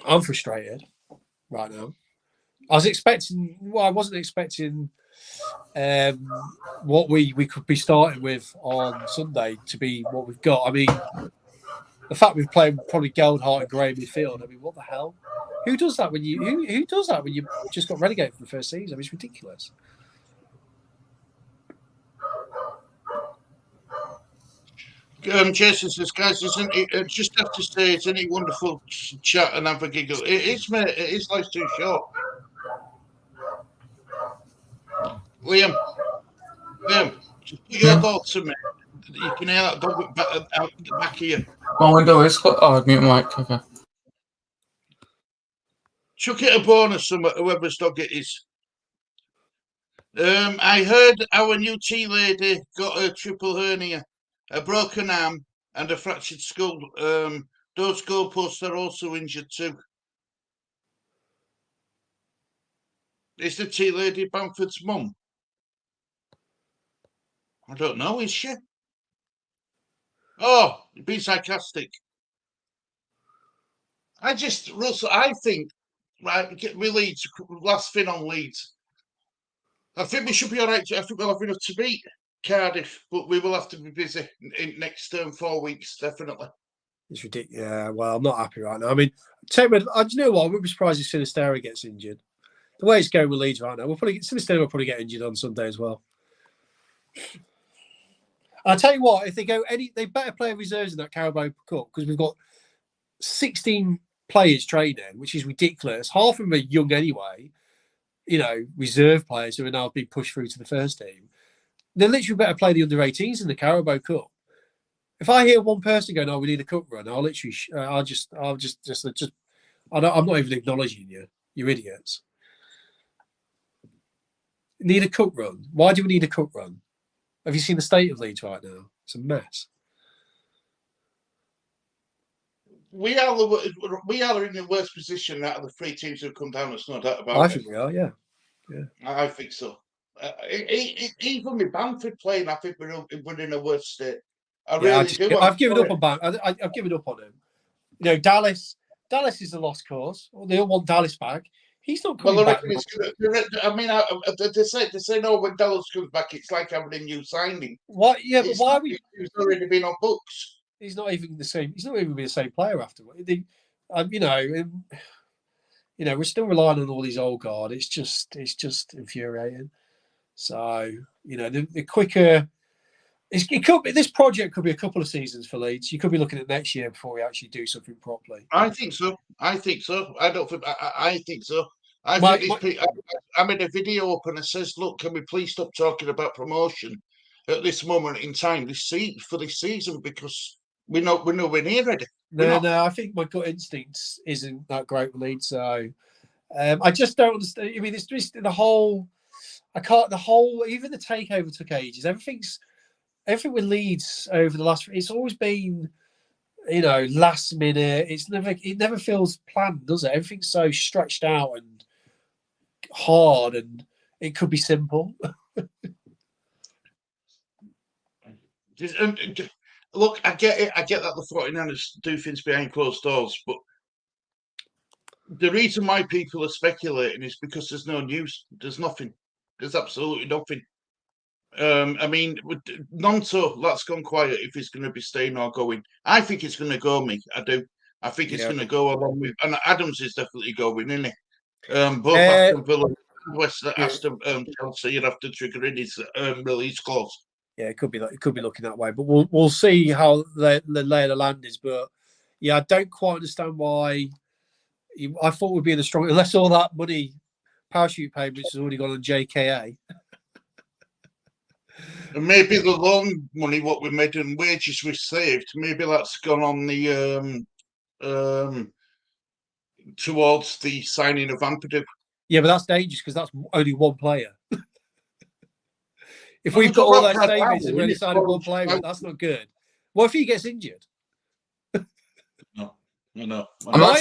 I'm frustrated right now. I wasn't expecting what we could be starting with on Sunday to be what we've got. I mean, the fact we've played probably Geldhart and Gray midfield. I mean, what the hell? Who does that when you just got relegated for the first season? I mean, it's ridiculous. Jason says, guys, isn't it just have to say, isn't it wonderful to chat and have a giggle? It is, mate. It is life's too short. Liam, just put your thoughts to me. You can hear that dog out the back of you. My window is closed. Oh, mute mic. Okay. Chuck it a bonus, whoever's dog it is. I heard our new tea lady got a triple hernia, a broken arm, and a fractured skull. Those goalposts are also injured too. Is the tea lady Bamford's mum? I don't know, is she? Oh, you're being sarcastic. Russell, I think, right, we Leeds, last thing on Leeds. I think we should be all right. I think we'll have enough to beat Cardiff, but we will have to be busy in next 4 weeks, definitely. It's ridiculous. Yeah, well, I'm not happy right now. I mean, do you know what? I wouldn't be surprised if Sinistera gets injured. The way it's going with Leeds right now, Sinistera will probably get injured on Sunday as well. I'll tell you what, if they go they better play reserves in that Carabao Cup because we've got 16 players training, which is ridiculous. Half of them are young anyway. Reserve players who are now being pushed through to the first team. They literally better play the under-18s in the Carabao Cup. If I hear one person going, "Oh, we need a cup run," I'm not even acknowledging you. You idiots. Need a cup run? Why do we need a cup run? Have you seen the state of Leeds right now? It's a mess. We are in the worst position out of the 3 teams who come down. There's no doubt about it. I think we are, yeah. I think so. Even with Bamford playing, I think we're in a worse state. Do. I've given up on Bamford. I've given up on him. Dallas is a lost cause. They all want Dallas back. He's not coming back. They say no. When Dallas comes back, it's like having a new signing. What? Yeah, but why? He's already been on books. He's not even the same. He's not even the same player afterwards. We're still relying on all these old guard. It's just infuriating. So the quicker. This project could be a couple of seasons for Leeds. You could be looking at next year before we actually do something properly. I think so. I think so. I think so. I made a video up and it says, "Look, can we please stop talking about promotion at this moment in time for this season because we're nowhere near ready." No. I think my gut instinct isn't that great with Leeds. So I just don't understand. I mean, it's just the whole. Even the takeover took ages. Everything with Leeds over the last. It's always been, last minute. It never feels planned, does it? Everything's so stretched out and hard, and it could be simple. Look, I get it. I get that the 49ers do things behind closed doors, but the reason why people are speculating is because there's no news. There's nothing. There's absolutely nothing. Nonto, that's gone quiet if he's going to be staying or going. I think it's going to go, me. I do. I think it's going to go along with... And Adams is definitely going, isn't he? Both Aston Villa, Aston Chelsea, you'd have to trigger in his release clause. Yeah, it could be looking that way, but we'll see how the lay of the land is. But yeah, I don't quite understand why. I thought we'd be in the strong unless all that money parachute payments has already gone on JKA. And maybe the loan money, what we made and wages we saved, maybe that's gone on the towards the signing of Ampadu. Yeah, but that's dangerous because that's only one player. If we've got all those savings and we only signed one player, that's not good. What if he gets injured? No. I'm not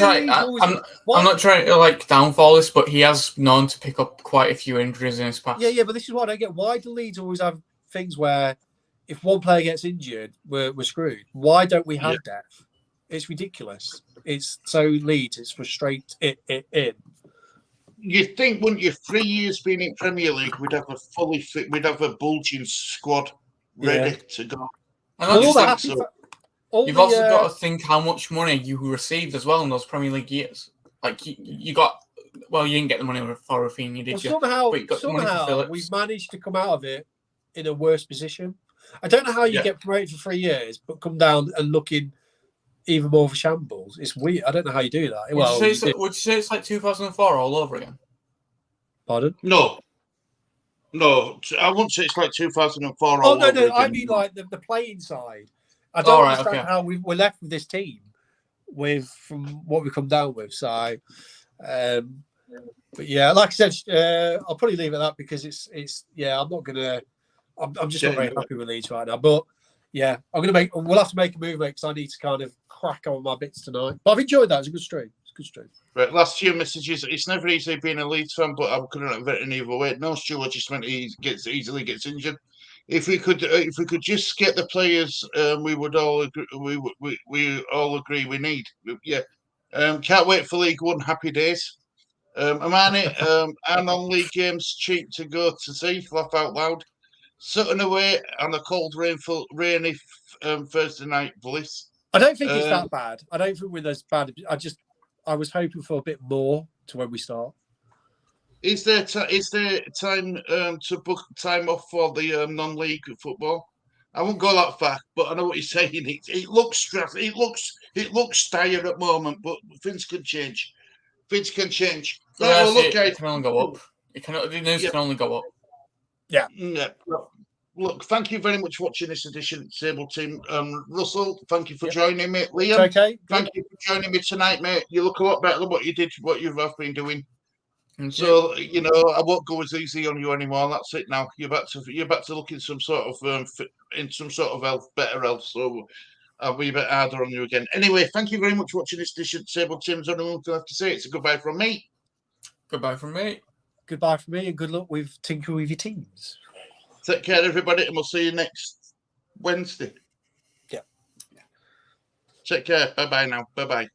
trying to downfall this, but he has known to pick up quite a few injuries in his past. Yeah, but this is what I get. Why do Leeds always have things where if one player gets injured, we're screwed? Why don't we have depth? It's ridiculous. It's so Leeds. It's frustrating. In. You'd think, wouldn't you? 3 years being in Premier League, we'd have a fully fit, we'd have a bulging squad ready to go. You've also got to think how much money you received as well in those Premier League years. Like you got, you didn't get the money for Rafinha, did you? Somehow we've managed to come out of it in a worse position. I don't know how you get promoted for 3 years, but come down and looking even more of a shambles. It's weird. I don't know how you do that. Would you say it's like 2004 all over again? Pardon? No, I wouldn't say it's like 2004. Oh no, I mean like the playing side. I don't understand how we're left with this team from what we come down with. So, but yeah, like I said, I'll probably leave it at that because it's. I'm not gonna. I'm just not very happy with Leeds right now. But yeah, we'll have to make a move, mate, because I need to kind of crack on my bits tonight. But I've enjoyed that. It's a good stream. Right, last few messages. It's never easy being a Leeds fan, but I couldn't have it any other way. No, Stuart just meant he easily gets injured. If we could just get the players, we would all agree. We all agree we need. Yeah. Can't wait for League One. Happy days. Amani, our non-league games cheap to go to see. Laugh out loud. Sutton away on a cold, rainy Thursday night bliss. I don't think it's that bad. I don't think we're as bad. I was hoping for a bit more to when we start. Is there time to book time off for the non-league football? I won't go that far, but I know what you're saying. It looks stressed. It looks tired at the moment, but things can change. Things can change. So Right, well, look, it guys. can only go up. The news can only go up. Yeah. Look, thank you very much for watching this edition of Table Team. Russell, thank you for Yep. joining me. It's Liam, okay. thank you for joining me tonight, mate. You look a lot better than what you have been doing. Thank So I won't go as easy on you anymore. That's it now. You're back to look in some sort of better health. So I'll be a bit harder on you again. Anyway, thank you very much for watching this edition of Table Teams. Only one thing I have to say. It's a goodbye from me. Goodbye from me. Goodbye from me, and good luck with tinkering with your teams. Take care, everybody, and we'll see you next Wednesday. Yeah. Take care. Bye bye now. Bye bye.